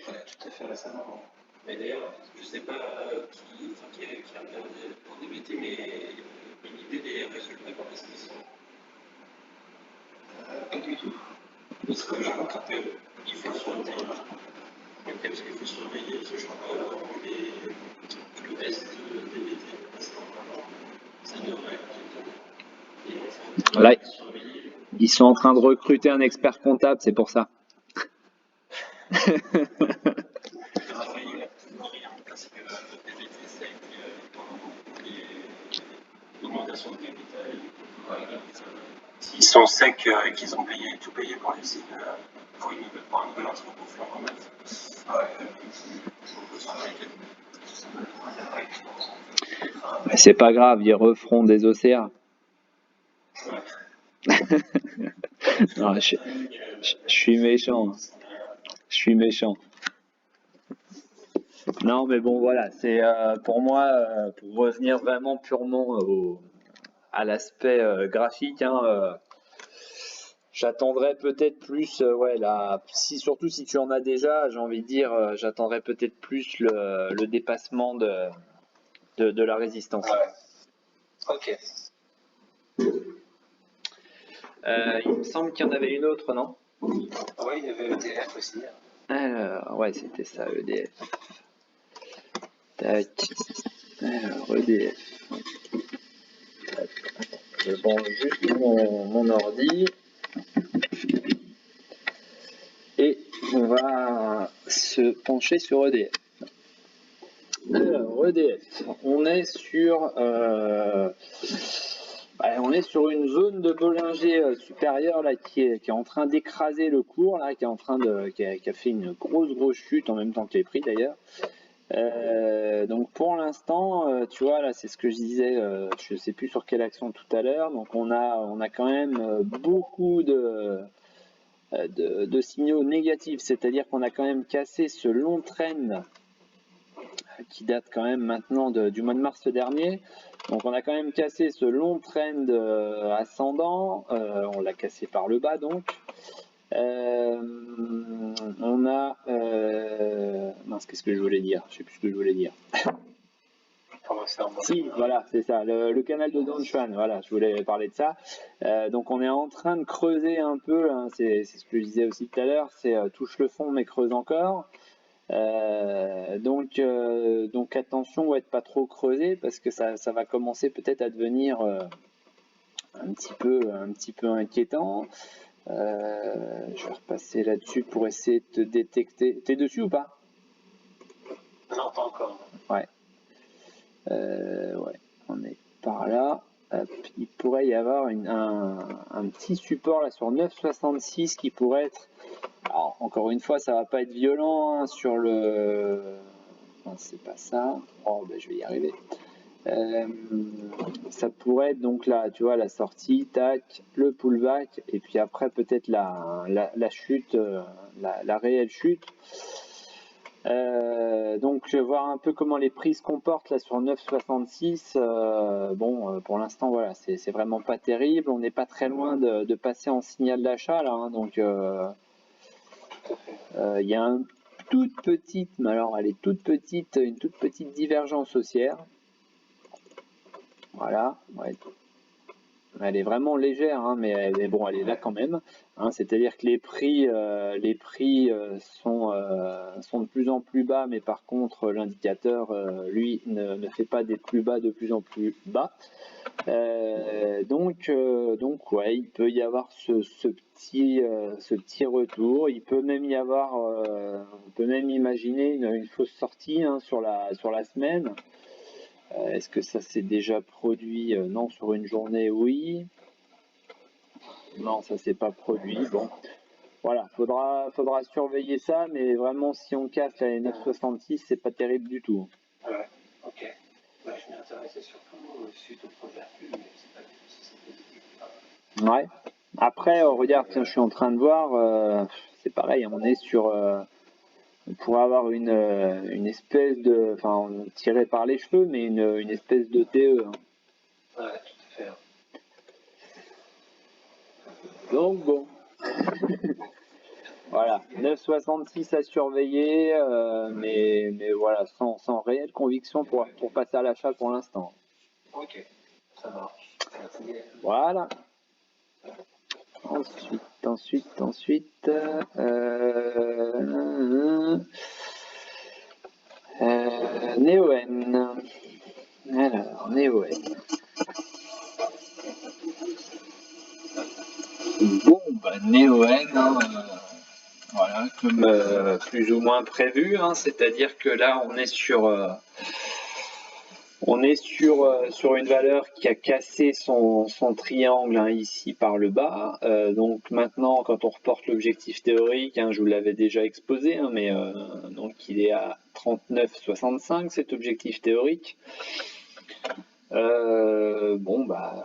Ouais, tout à fait récemment. Mais d'ailleurs, je ne sais pas qui a regardé pour DBT, mais une idée des résultats par destination. Pas du tout. Parce que je crois qu'il faut surveiller. Parce qu'il faut surveiller ce championnat et le test de DBT. Parce que ça devrait être. Là, ils sont en train de recruter un expert comptable, c'est pour ça. Ils sont secs et qu'ils ont tout payé pour les signes, pour un nouvel entrée pour faire remettre. C'est pas grave, ils referont des OCA. Non, je suis méchant. Je suis méchant. Non, mais bon, voilà, c'est pour moi, pour revenir vraiment purement à l'aspect graphique, hein, j'attendrais peut-être plus, ouais, là, surtout si tu en as déjà, j'ai envie de dire, j'attendrais peut-être plus le dépassement de la résistance. Ouais. Ok. Il me semble qu'il y en avait une autre, non? Oui, il y avait EDF aussi. Alors, ouais, c'était ça, EDF. Tac. Alors, EDF. Je branche juste mon ordi. Et on va se pencher sur EDF. Alors, EDF, on est sur une zone de Bollinger supérieure là, qui est en train d'écraser le cours, là, qui a fait une grosse chute en même temps que les prix d'ailleurs. Donc pour l'instant, tu vois, là c'est ce que je disais, je sais plus sur quelle action tout à l'heure, donc on a quand même beaucoup de signaux négatifs, c'est-à-dire qu'on a quand même cassé ce long trend qui date quand même maintenant du mois de mars dernier. Donc on a quand même cassé ce long trend ascendant, on l'a cassé par le bas donc. On a... mince, qu'est-ce que je voulais dire? Je sais plus ce que je voulais dire. Si, voilà, c'est ça, le canal de Dongshan, voilà, je voulais parler de ça. Donc on est en train de creuser un peu, hein, c'est ce que je disais aussi tout à l'heure, c'est touche le fond mais creuse encore. Donc attention, ouais, de pas trop creuser parce que ça va commencer peut-être à devenir un petit peu inquiétant. Je vais repasser là-dessus pour essayer de te détecter. T'es dessus ou pas? Non, pas encore. Ouais. Ouais, on est par là. Hop, il pourrait y avoir un petit support là sur 9,66 qui pourrait être. Alors, encore une fois, ça va pas être violent hein, sur le. Non, c'est pas ça. Oh, ben, je vais y arriver. Ça pourrait être donc là, tu vois, la sortie, tac, le pullback, et puis après peut-être la chute, la réelle chute. Donc je vais voir un peu comment les prix se comportent là sur 9,66. Bon, pour l'instant, voilà, c'est vraiment pas terrible. On n'est pas très loin de passer en signal d'achat là, hein, donc il y a une toute petite, mais alors elle est toute petite, une toute petite divergence haussière. Voilà, ouais. Elle est vraiment légère, hein, mais elle est là quand même. Hein, c'est-à-dire que les prix sont de plus en plus bas, mais par contre l'indicateur, lui, ne fait pas des plus bas de plus en plus bas. Donc ouais, il peut y avoir ce petit retour. Il peut même y avoir, on peut même imaginer une fausse sortie hein, sur la semaine. Est-ce que ça s'est déjà produit? Non, sur une journée, oui. Non, ça s'est pas produit. Bon, voilà, faudra surveiller ça, mais vraiment, si on casse la 966, c'est pas terrible du tout. Ouais, ok. Ouais, je m'y intéressais surtout suite au projet Hercule, mais c'est pas du tout si c'est positif. Ouais. Après, regarde, tiens, je suis en train de voir, c'est pareil, on est sur, on pourrait avoir une espèce de, enfin, tiré par les cheveux, mais une espèce de TE. Hein. Ouais, tout à fait. Donc bon, voilà, 9,66 à surveiller, mais voilà, sans réelle conviction pour passer à l'achat pour l'instant. Ok, ça marche. Merci. Voilà. Ensuite, Neoen. Alors, Neoen. Bon, bah, Neoen, hein, voilà, comme plus ou moins prévu, hein, c'est-à-dire que là, on est sur une valeur qui a cassé son triangle hein, ici par le bas. Donc maintenant, quand on reporte l'objectif théorique, hein, je vous l'avais déjà exposé, hein, mais donc il est à 39,65 cet objectif théorique. Bon bah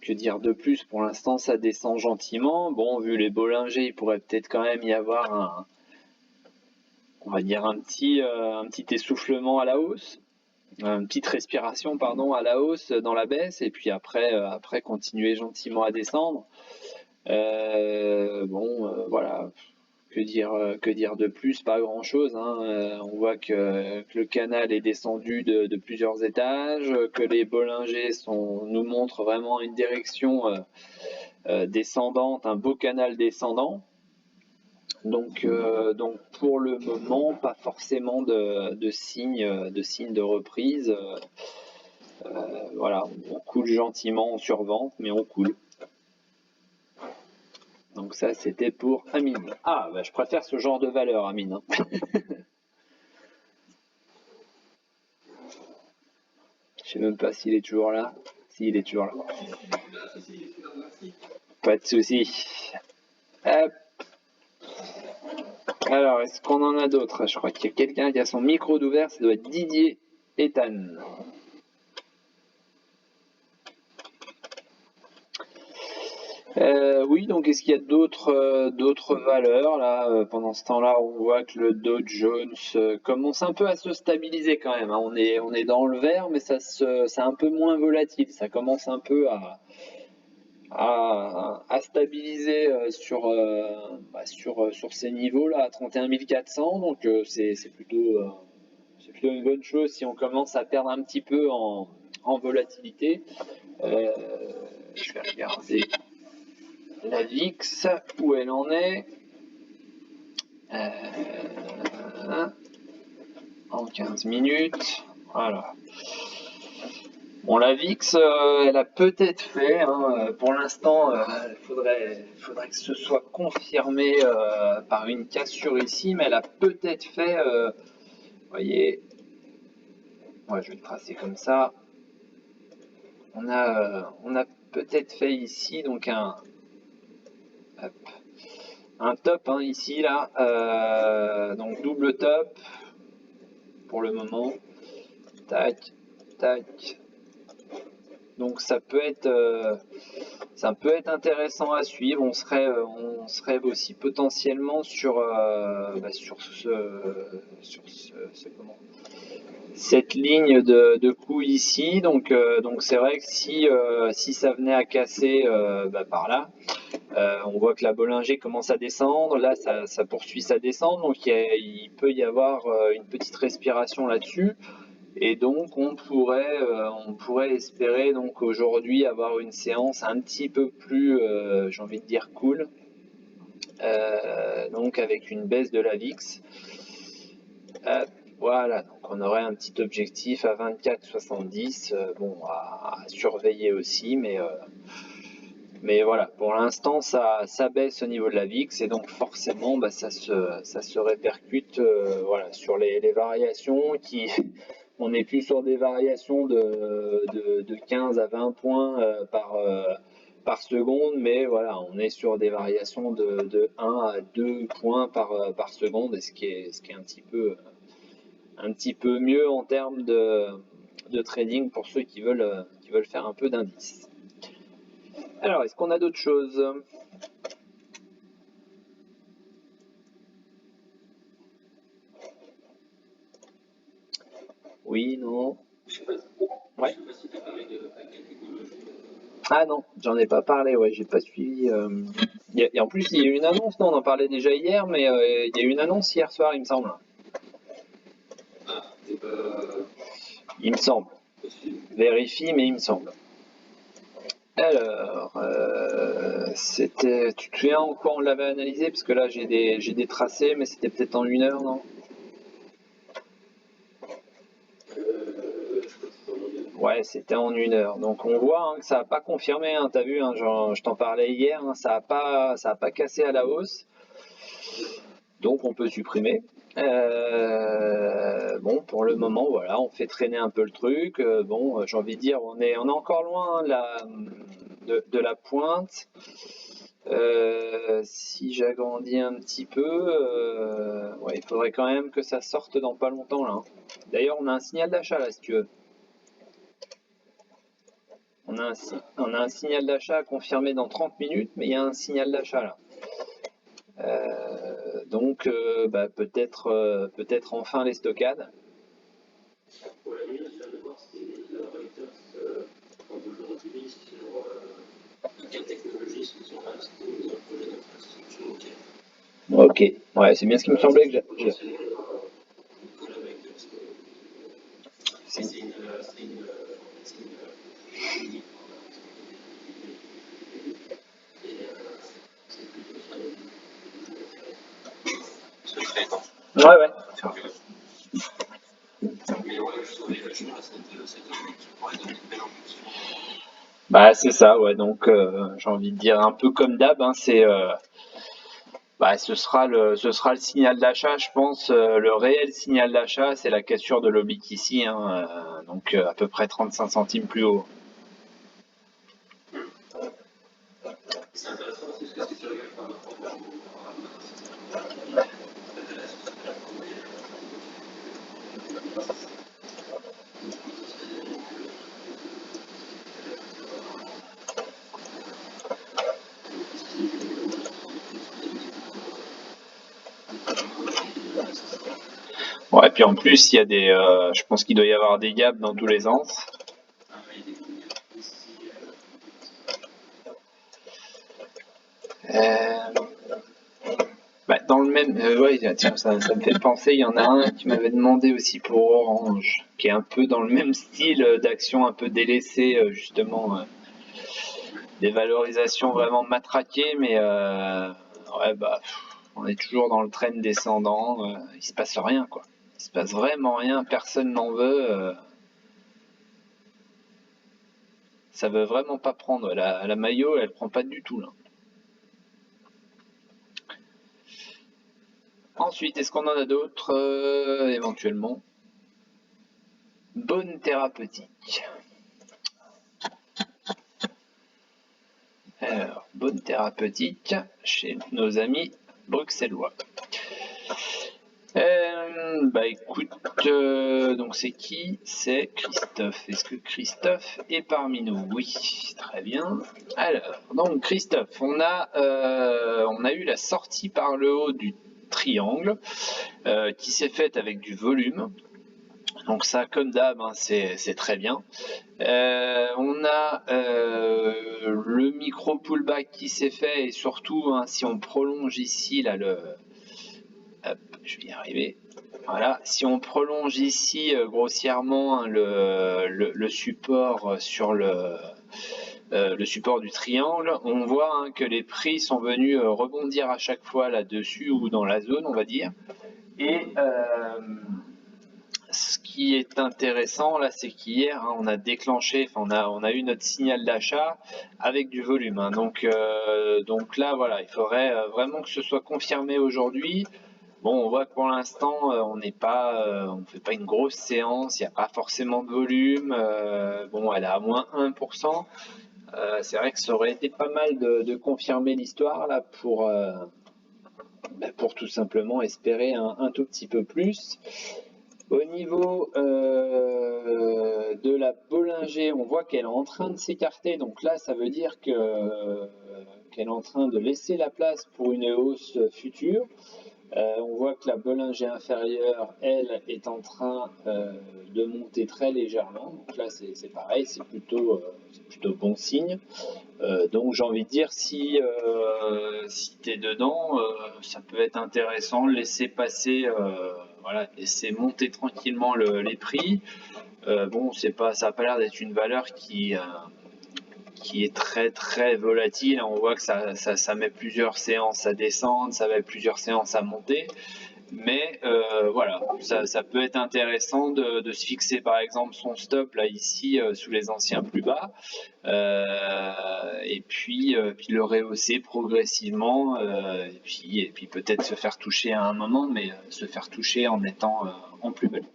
que dire de plus, pour l'instant ça descend gentiment. Bon, vu les Bollinger, il pourrait peut-être quand même y avoir on va dire un petit essoufflement à la hausse. Une petite respiration pardon à la hausse dans la baisse et puis après continuer gentiment à descendre. Voilà, que dire de plus, pas grand chose hein. On voit que le canal est descendu de plusieurs étages, que les Bollinger nous montrent vraiment une direction descendante, un beau canal descendant. Donc pour le moment, pas forcément de signe de reprise. Voilà, on coule gentiment, on survente, mais on coule. Donc ça, c'était pour Amine. Ah, bah, je préfère ce genre de valeur, Amine. Hein. Je sais même pas s'il est toujours là. S'il est toujours là. Pas de souci. Hop. Alors, est-ce qu'on en a d'autres? Je crois qu'il y a quelqu'un qui a son micro d'ouvert. Ça doit être Didier Ethan. Oui, donc est-ce qu'il y a d'autres valeurs là pendant ce temps-là, on voit que le Dow Jones commence un peu à se stabiliser quand même. Hein. On est dans le vert, mais c'est un peu moins volatile. Ça commence un peu à stabiliser sur ces niveaux-là, à 31 400. Donc c'est plutôt une bonne chose si on commence à perdre un petit peu en volatilité. Je vais regarder la VIX, où elle en est en 15 minutes. Voilà. Bon, la VIX, elle a peut-être fait, hein, pour l'instant, il faudrait que ce soit confirmé par une cassure ici, mais elle a peut-être fait, vous voyez, ouais, je vais le tracer comme ça. On a peut-être fait ici donc un top hein, ici là, donc double top pour le moment. Tac, tac. Donc ça peut être intéressant à suivre. On serait aussi potentiellement sur cette ligne de coup ici. Donc c'est vrai que si ça venait à casser par là, on voit que la Bollinger commence à descendre. Là, ça poursuit sa descente. Donc il peut y avoir une petite respiration là-dessus. Et donc on pourrait espérer donc aujourd'hui avoir une séance un petit peu plus, j'ai envie de dire cool, donc avec une baisse de la VIX. Voilà, donc on aurait un petit objectif à 24,70, bon à surveiller aussi, mais voilà, pour l'instant ça baisse au niveau de la VIX et donc forcément ça se répercute voilà, sur les variations qui on n'est plus sur des variations de 15 à 20 points par seconde, mais voilà, on est sur des variations de 1 à 2 points par seconde, et ce qui est un petit peu mieux en termes de trading pour ceux qui veulent faire un peu d'indices. Alors, est-ce qu'on a d'autres choses? Oui, non? Ouais. Ah non, j'en ai pas parlé, ouais, j'ai pas suivi. Et en plus, il y a eu une annonce, non, on en parlait déjà hier, mais il y a eu une annonce hier soir, il me semble. Il me semble. Vérifie, mais il me semble. Alors, c'était. Tu te souviens en quoi on l'avait analysé? Parce que là, j'ai des tracés, mais c'était peut-être en 1 heure, non? Ouais, c'était en 1 heure. Donc on voit que ça n'a pas confirmé, hein, t'as vu, hein, je t'en parlais hier, hein, ça a pas cassé à la hausse. Donc on peut supprimer. Bon, pour le moment, voilà, on fait traîner un peu le truc. Bon, j'ai envie de dire, on est encore loin de la pointe. Si j'agrandis un petit peu, ouais, il faudrait quand même que ça sorte dans pas longtemps là, hein. D'ailleurs, on a un signal d'achat là, si tu veux. On a un signal d'achat confirmé dans 30 minutes, mais il y a un signal d'achat là. Donc, bah, peut-être enfin les stockades. Ok, ouais, c'est bien ce qui me semblait que j'ai. Ouais, ouais. Bah, c'est ça, ouais. Donc, j'ai envie de dire un peu comme d'hab, hein, bah, ce sera le signal d'achat, je pense. Le réel signal d'achat, c'est la cassure de l'oblique ici, hein, donc à peu près 35 centimes plus haut. Ouais, puis en plus, il y a je pense qu'il doit y avoir des gaps dans tous les sens. Bah, dans le même, ouais, tiens, ça me fait penser, il y en a un qui m'avait demandé aussi pour Orange, qui est un peu dans le même style d'action un peu délaissée, justement, des valorisations vraiment matraquées, mais ouais, bah, on est toujours dans le trend descendant, il se passe rien, quoi. Il se passe vraiment rien, personne n'en veut. Ça veut vraiment pas prendre. La maillot, elle prend pas du tout, là. Ensuite, est-ce qu'on en a d'autres éventuellement? Bonne thérapeutique. Alors, bonne thérapeutique chez nos amis bruxellois. Bah écoute, donc c'est qui? C'est Christophe. Est-ce que Christophe est parmi nous? Oui, très bien. Alors, donc Christophe, on a eu la sortie par le haut du triangle qui s'est faite avec du volume. Donc ça, comme d'hab, hein, c'est très bien. On a le micro pullback qui s'est fait, et surtout, hein, si on prolonge ici, là, hop, je vais y arriver. Voilà, si on prolonge ici grossièrement, hein, le support sur le support du triangle, on voit, hein, que les prix sont venus rebondir à chaque fois là-dessus ou dans la zone, on va dire. Et ce qui est intéressant là, c'est qu'hier, hein, on a déclenché, on a eu notre signal d'achat avec du volume, hein. Donc là, voilà, il faudrait vraiment que ce soit confirmé aujourd'hui. Bon, on voit que pour l'instant, on fait pas une grosse séance, il n'y a pas forcément de volume. Bon, elle est à moins 1%. C'est vrai que ça aurait été pas mal de confirmer l'histoire là pour tout simplement espérer un tout petit peu plus. Au niveau de la Bollinger, on voit qu'elle est en train de s'écarter. Donc là, ça veut dire qu'elle est en train de laisser la place pour une hausse future. On voit que la Bollinger inférieure, elle, est en train de monter très légèrement. Donc là, c'est pareil, c'est plutôt bon signe. Donc j'ai envie de dire, si tu es dedans, ça peut être intéressant de laisser passer, voilà, laisser monter tranquillement les prix. Bon, ça n'a pas l'air d'être une valeur qui est très très volatile. On voit que ça met plusieurs séances à descendre, ça met plusieurs séances à monter. Mais voilà, ça peut être intéressant de se fixer par exemple son stop là ici sous les anciens plus bas et puis le rehausser progressivement et puis peut-être se faire toucher à un moment, mais se faire toucher en étant en plus-value.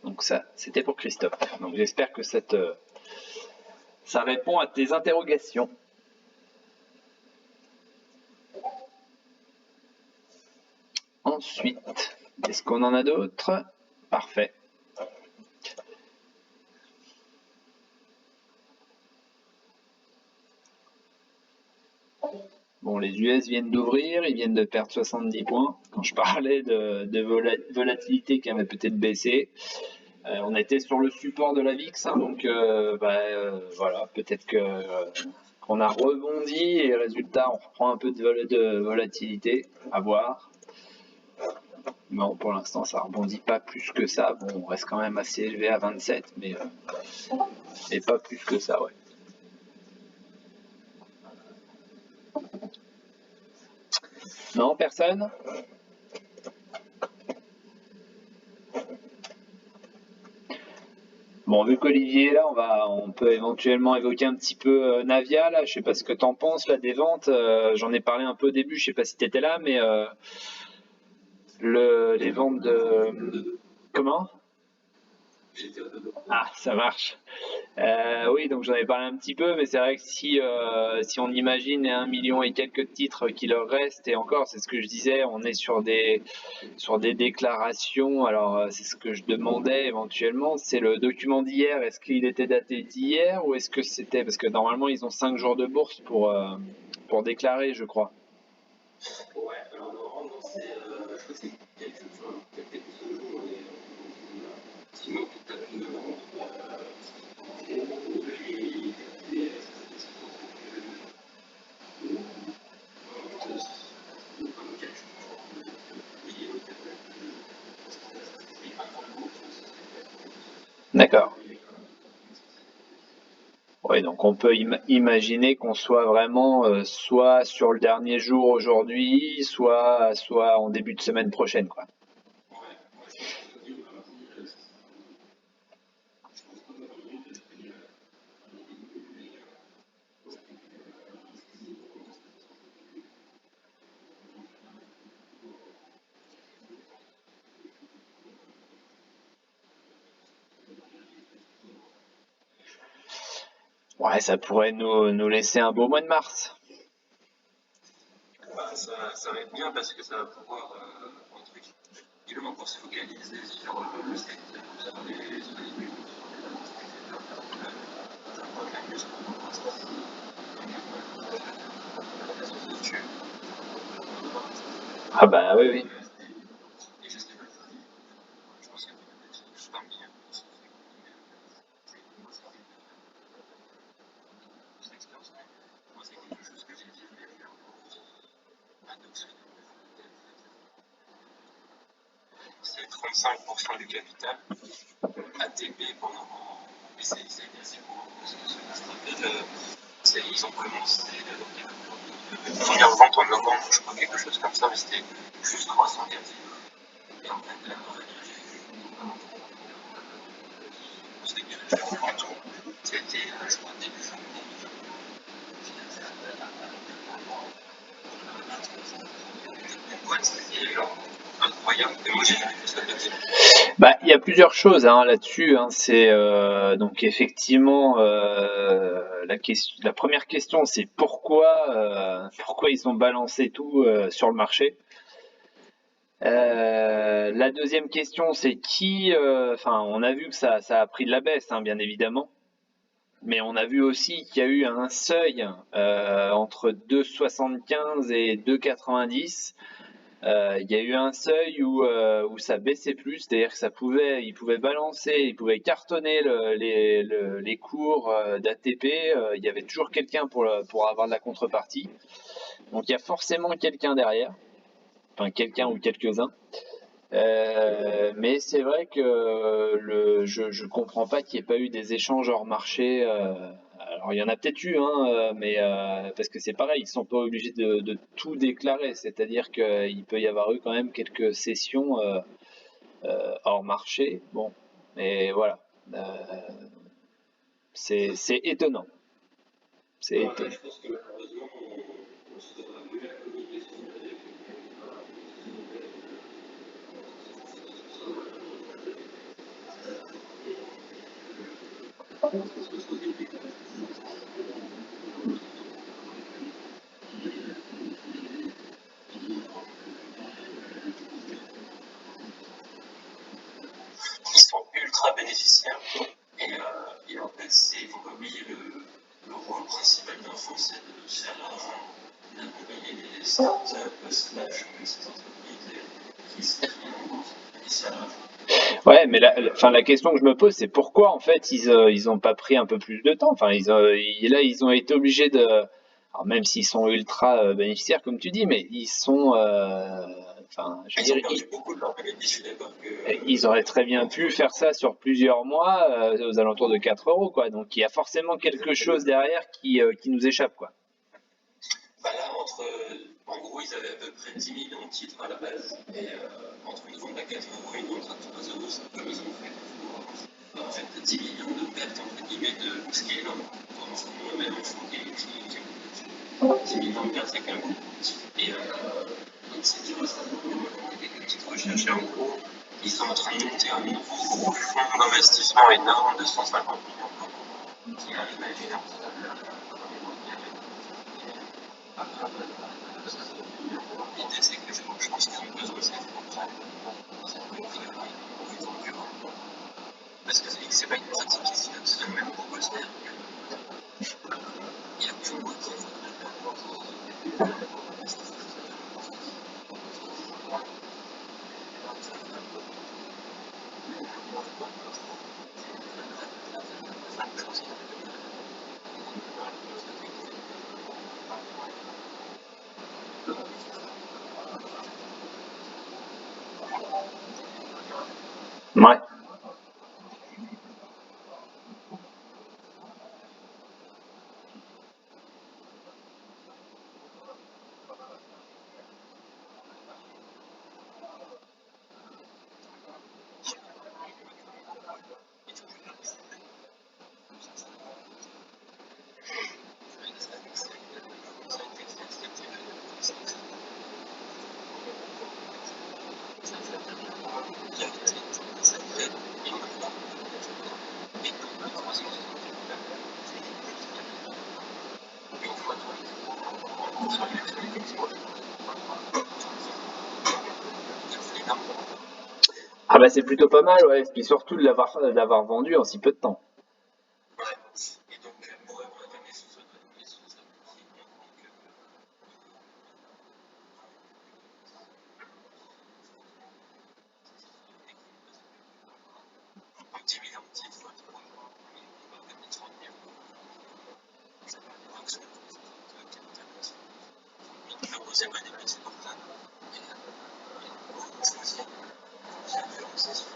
Donc ça, c'était pour Christophe. Donc j'espère que ça répond à tes interrogations. Ensuite, est-ce qu'on en a d'autres? Parfait. Bon, les US viennent d'ouvrir, ils viennent de perdre 70 points. Quand je parlais de volatilité qui avait peut-être baissé, on était sur le support de la VIX, hein, donc voilà, peut-être qu'on a rebondi et résultat, on reprend un peu de volatilité, à voir. Bon, pour l'instant, ça rebondit pas plus que ça. Bon, on reste quand même assez élevé à 27, mais pas plus que ça, ouais. Non, personne? Bon, vu qu'Olivier est là, on peut éventuellement évoquer un petit peu Navia, là. Je sais pas ce que t'en penses, là, des ventes. J'en ai parlé un peu au début, je sais pas si t'étais là, mais les ventes de... Comment? Ah, ça marche. Oui, donc j'en ai parlé un petit peu, mais c'est vrai que si on imagine 1 million et quelques titres qui leur restent, et encore, c'est ce que je disais, on est sur des déclarations. Alors, c'est ce que je demandais éventuellement, c'est le document d'hier, est-ce qu'il était daté d'hier ou est-ce que c'était, parce que normalement ils ont 5 jours de bourse pour déclarer, je crois. Ouais, alors normalement, je crois que c'est quelques jours, sinon tout à fait devant. D'accord. Oui, donc on peut imaginer qu'on soit vraiment soit sur le dernier jour aujourd'hui, soit en début de semaine prochaine, quoi. Ouais, ça pourrait nous laisser un beau mois de mars. Bah, ça va être bien parce que ça va pouvoir, entre guillemets, pour se focaliser sur le secteur, sur les news. Je crois que la news pour l'instant, c'est dessus. Ah bah oui, oui. Et je sais pas, je pense qu'il y a des choses parmi cette expérience. Moi, c'est quelque chose que j'ai dit, c'est 35% du capital ATP pendant. Et c'est assez court parce que ils ont commencé. La première vente en novembre, je crois, quelque chose comme ça, mais c'était juste 300 captifs. Et en fait, c'était quelque chose en tout. C'était, je crois, début janvier. boîte, c'est genre incroyable. Et moi, j'ai jamais vu ça de ma vie. Bah, il y a plusieurs choses hein, là-dessus. Hein. C'est donc effectivement la première question, c'est pourquoi ils ont balancé tout sur le marché. La deuxième question, c'est qui. Enfin, on a vu que ça a pris de la baisse, hein, bien évidemment. Mais on a vu aussi qu'il y a eu un seuil entre 2,75 et 2,90. Il y a eu un seuil où ça baissait plus, c'est-à-dire que il pouvait balancer, il pouvait cartonner les cours d'ATP. Il y avait toujours quelqu'un pour avoir de la contrepartie. Donc il y a forcément quelqu'un derrière, enfin quelqu'un ou quelques-uns. Mais c'est vrai que je comprends pas qu'il n'y ait pas eu des échanges hors marché. Alors il y en a peut-être eu, hein, mais parce que c'est pareil, ils sont pas obligés de tout déclarer. C'est-à-dire qu'il peut y avoir eu quand même quelques sessions hors marché. Bon, mais voilà, Euh, c'est étonnant. C'est Ouais, étonnant. je pense que malheureusement, on se devra mieux la communication avec qui sont ultra bénéficiaires. Et en fait, il ne faut pas oublier le rôle principal d'un fonds, c'est de faire l'argent, d'accompagner les startups, slash petites entreprises qui se créent en bourse et faire l'argent. Ouais, mais enfin, la question que je me pose, c'est pourquoi en fait ils ont pas pris un peu plus de temps. Enfin, là ils ont été obligés de, alors même s'ils sont ultra bénéficiaires comme tu dis, mais ils sont, enfin, je veux Ils ont dire, perdu beaucoup de leur bénéfice, je suis d'accord que. ils auraient très bien pu faire ça sur plusieurs mois aux alentours de 4 euros, quoi. Donc il y a forcément quelque chose derrière qui nous échappe, quoi. Bah là, en gros, ils avaient à peu près 10 millions de titres à la base, et entre une vente à 4 euros et une vente à 3 euros, c'est comme ils ont fait pour en fait 10 millions de pertes entre guillemets de ce qui est énorme. Pour un fonds, même un fonds qui est 10 millions de pertes, c'est quand même beaucoup. Et donc c'est dur à savoir, mais moi j'ai fait quelques petites recherches, et en gros, ils sont en train de monter un nouveau gros fonds d'investissement énorme de 150 millions d'euros qui arrive à échéance. L'idée, c'est que je pense qu'ils ont besoin de cette parce que c'est pas une pratique ici, c'est le même pour Bosner. Il y a plus de mots qui Ouais. Ah bah c'est plutôt pas mal, ouais. Et puis surtout de l'avoir vendu en si peu de temps. Ouais. Et donc, pour répondre à ta question, ça doit être une question, ça donc 10 millions de titres, on va mettre 30 millions. Ça va être donc c'est pas dépassé comme ça. J'ai influencé sur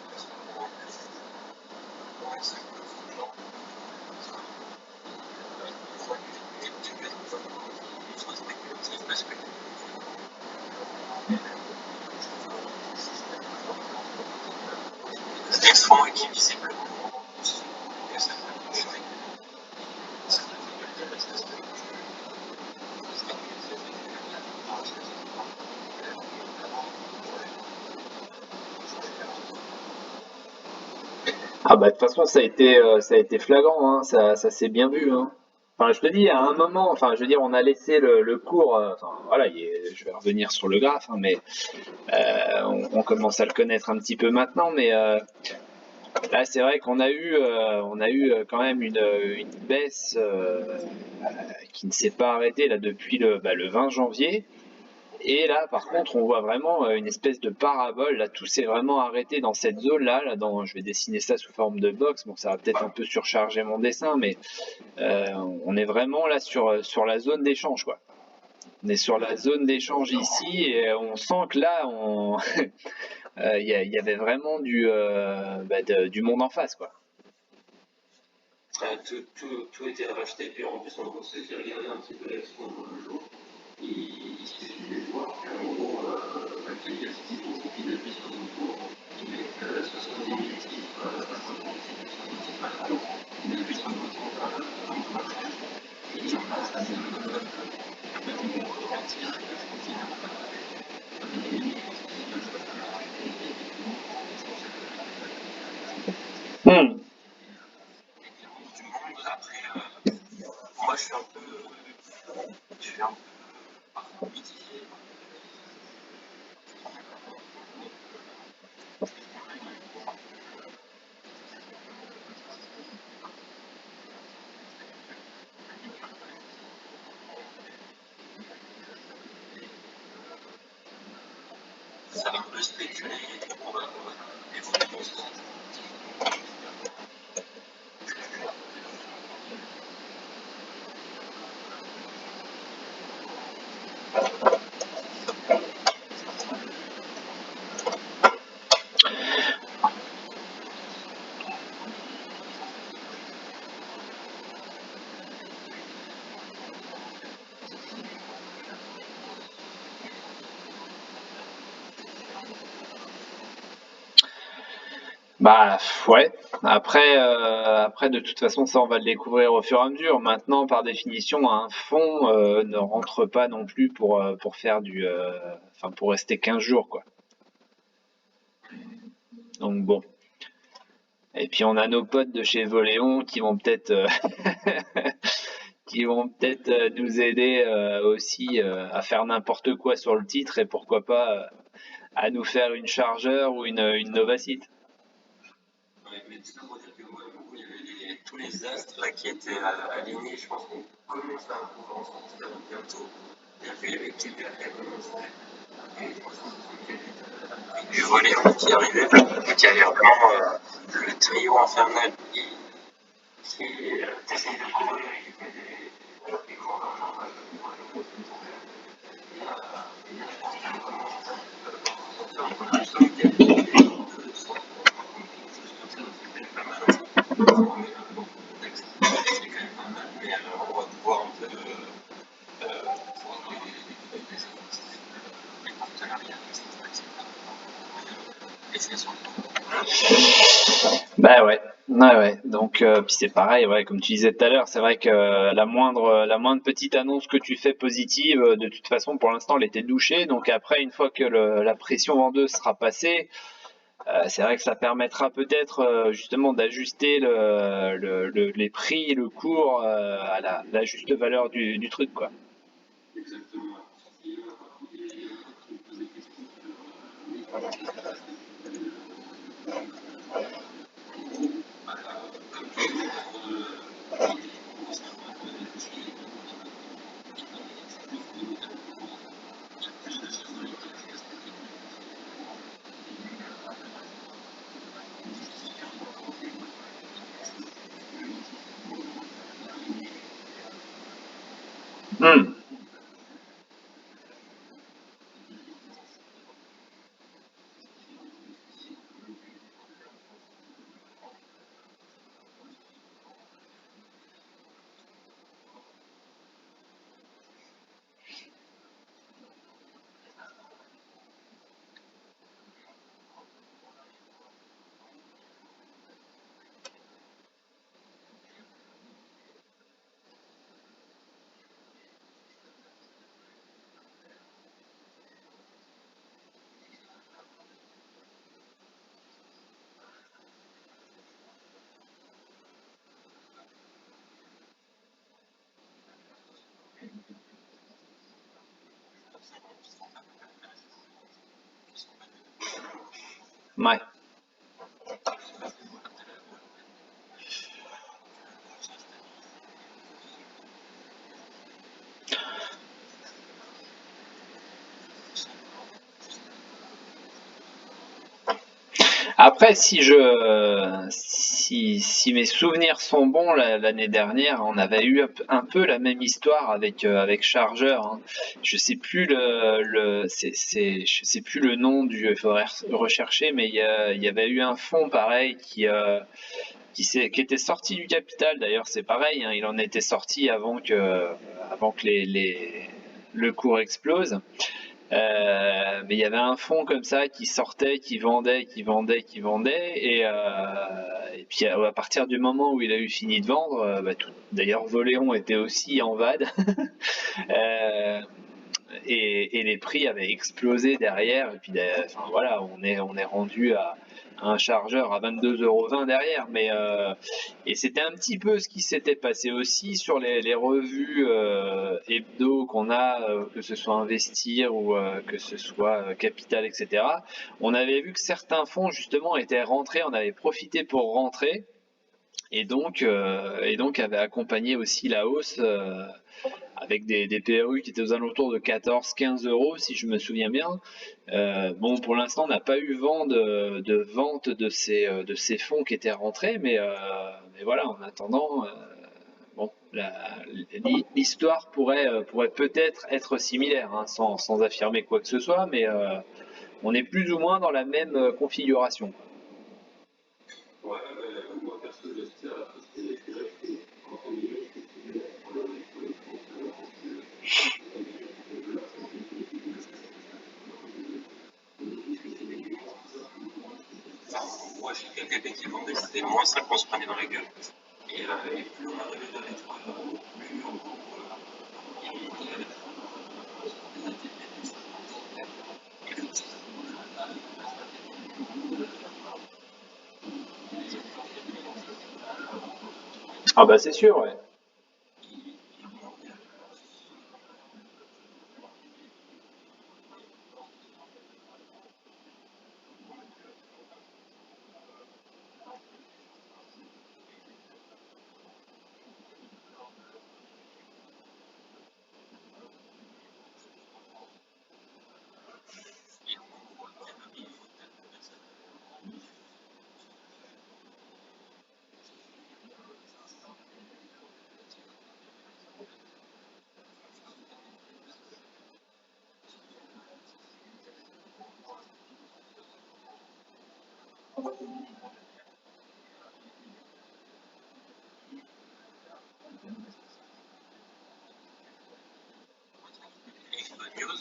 le spéculatif parce que les fonds et qui visiblement que ça peut changer. Ça peut être intéressant. Ah bah de toute façon ça a été flagrant, hein, ça s'est bien vu, hein. Enfin je te dis à un moment, enfin je veux dire on a laissé le cours, enfin voilà, je vais revenir sur le graphe, hein, mais on commence à le connaître un petit peu maintenant, mais là c'est vrai on a eu quand même une baisse qui ne s'est pas arrêtée là depuis le 20 janvier. Et là, par contre, on voit vraiment une espèce de parabole. Là, tout s'est vraiment arrêté dans cette zone-là. Je vais dessiner ça sous forme de box. Bon, ça va peut-être un peu surcharger mon dessin, mais on est vraiment là sur la zone d'échange, quoi. On est sur la zone d'échange ici et on sent que là, y avait vraiment du monde en face, quoi. Tout était racheté, puis en plus, on s'est fait regarder un petit peu l'action le jour. Il suffit de voir qu'à un moment, quelqu'un qui profite depuis sur son tour, il met 70 000 titres, 70 titres par contre, il appuie sur le bouton et il en passe à Hmm. du monde. Après, moi, je suis un peu mitigé. Ça va un peu spéculer, on va évoluer. Bah ouais. Après, de toute façon, ça on va le découvrir au fur et à mesure. Maintenant, par définition, un fond ne rentre pas non plus pour faire enfin pour rester 15 jours, quoi. Donc bon. Et puis on a nos potes de chez Voléon qui vont peut-être qui vont peut-être nous aider aussi à faire n'importe quoi sur le titre et pourquoi pas à nous faire une chargeur ou une Novacite. Ouais, mais tout ça pour dire que moi, du coup, il y avait tous les astres là, qui étaient alignés. Je pense qu'on commence à pouvoir en sortir bientôt. C'est-à-dire qu'il y avait Kepler qui a commencé, et 364 avec du Voléon qui arrivait. Donc il y avait vraiment le trio infernal qui essaye de courir et qui fait des cours d'argent pour aller au bout de tout. Et là, je pense qu'on commence à sortir un peu plus sur le gamin. Pas mal. On remet un peu dans le contexte. C'est quand même pas mal, mais on va pouvoir un peu voir les partenariats, etc. Et c'est sur Bah ouais. Ouais, ouais. Donc puis c'est pareil, ouais, comme tu disais tout à l'heure, c'est vrai que la moindre petite annonce que tu fais positive, de toute façon pour l'instant elle était douchée. Donc après, une fois que la pression vendeuse sera passée, c'est vrai que ça permettra peut-être justement d'ajuster les prix et le cours à la juste valeur du truc, quoi. exactement. Hmm. Ouais. Après, si mes souvenirs sont bons, l'année dernière, on avait eu un peu la même histoire avec Chargeur, hein. Je sais plus je sais plus le nom il faudrait rechercher, mais il y avait eu un fonds pareil qui était sorti du capital. D'ailleurs, c'est pareil, hein, il en était sorti avant que le cours explose. Mais il y avait un fonds comme ça qui sortait, qui vendait, qui vendait, qui vendait, et puis à partir du moment où il a eu fini de vendre, d'ailleurs Voléon était aussi en VAD, euh, et les prix avaient explosé derrière, et puis enfin, voilà, on est rendu à un chargeur à 22,20 € derrière, et c'était un petit peu ce qui s'était passé aussi sur les revues hebdo qu'on a, que ce soit Investir ou que ce soit Capital, etc. On avait vu que certains fonds justement étaient rentrés, on avait profité pour rentrer, et donc avait accompagné aussi la hausse avec des PRU qui étaient aux alentours de 14-15 € si je me souviens bien. Bon, pour l'instant, on n'a pas eu vent de vente de ces fonds qui étaient rentrés, mais voilà, en attendant, bon, l'histoire pourrait peut-être être similaire, hein, sans affirmer quoi que ce soit, mais on est plus ou moins dans la même configuration. Ouais, moi perso, j'espère moi, j'ai quelqu'un qui vendait, c'était moins 5 ans se prenait dans la gueule. Et plus on arrivait vers les 3 plus en gros, il avait Ah bah c'est sûr, ouais. une news,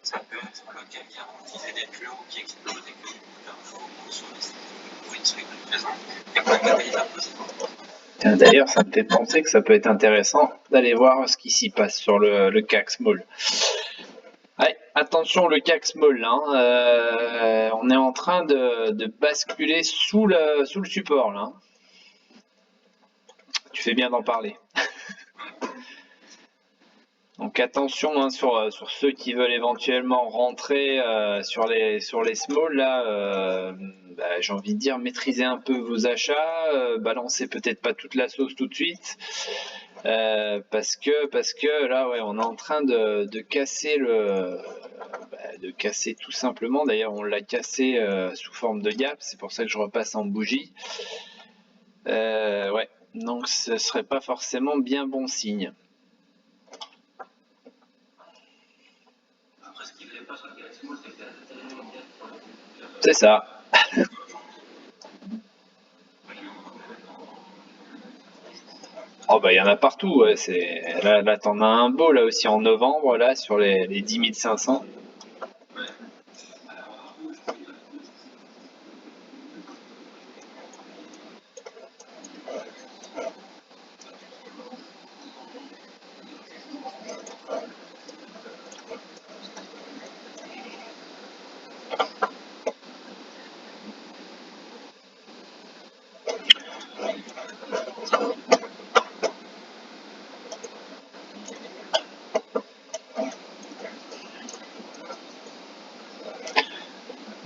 ça peut être le CAC 40 qui fait des plus hauts, qui explose et que du coup, l'info sur les sites où il serait plus présent, et pas de catalyseur positif. D'ailleurs, ça me fait penser que ça peut être intéressant d'aller voir ce qui s'y passe sur le CAC Small. Ouais, attention le CAC Small, hein, on est en train de basculer sous le support là, hein. Tu fais bien d'en parler. Donc attention, hein, sur ceux qui veulent éventuellement rentrer sur les small là, j'ai envie de dire maîtrisez un peu vos achats, balancez peut-être pas toute la sauce tout de suite, parce que là ouais on est en train de casser de casser tout simplement. D'ailleurs on l'a cassé sous forme de gap, c'est pour ça que je repasse en bougie. Ouais, donc ce serait pas forcément bien bon signe. C'est ça. Oh bah il y en a partout, ouais, là t'en as un beau là aussi en novembre là sur les 10 500.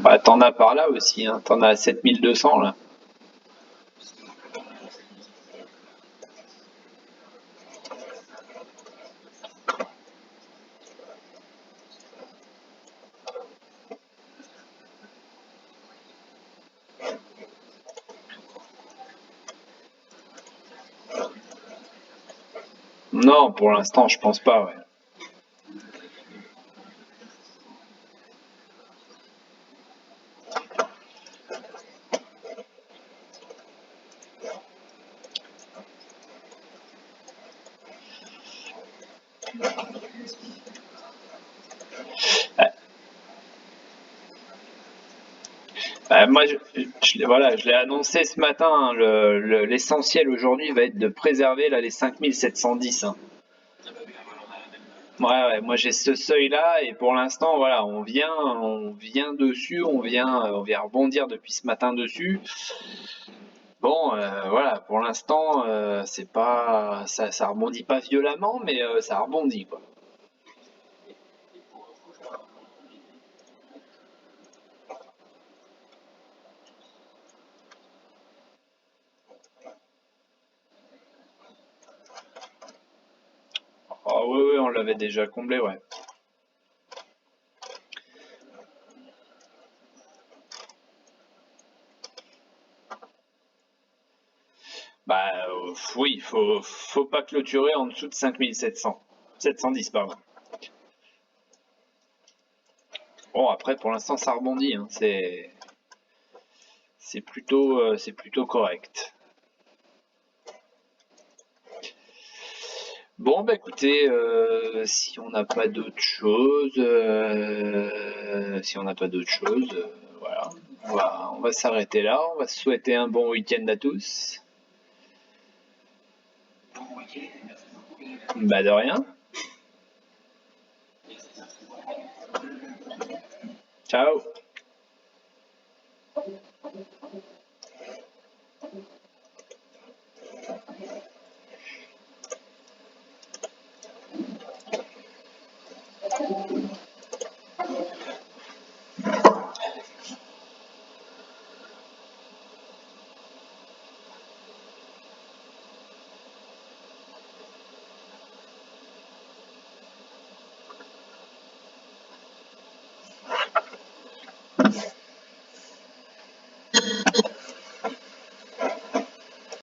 Bah, t'en as par là aussi, hein. T'en as à 7200 là. Non, pour l'instant, je pense pas, ouais. Moi, voilà, je l'ai annoncé ce matin, hein, l'essentiel aujourd'hui va être de préserver là, les 5710. Hein. Ouais, ouais, moi j'ai ce seuil-là et pour l'instant, voilà, on vient dessus, on vient rebondir depuis ce matin dessus. Bon, voilà, pour l'instant, c'est pas, ça rebondit pas violemment, mais ça rebondit quoi. Ah oui, oui, on l'avait déjà comblé, ouais. Bah oui, faut pas clôturer en dessous de 5700. 710, pardon. Bon, après, pour l'instant, ça rebondit, hein. C'est plutôt correct. Bon, bah écoutez, si on n'a pas d'autre chose, voilà, on va s'arrêter là. On va se souhaiter un bon week-end à tous. Bon week-end, merci beaucoup. Bah de rien. Ciao.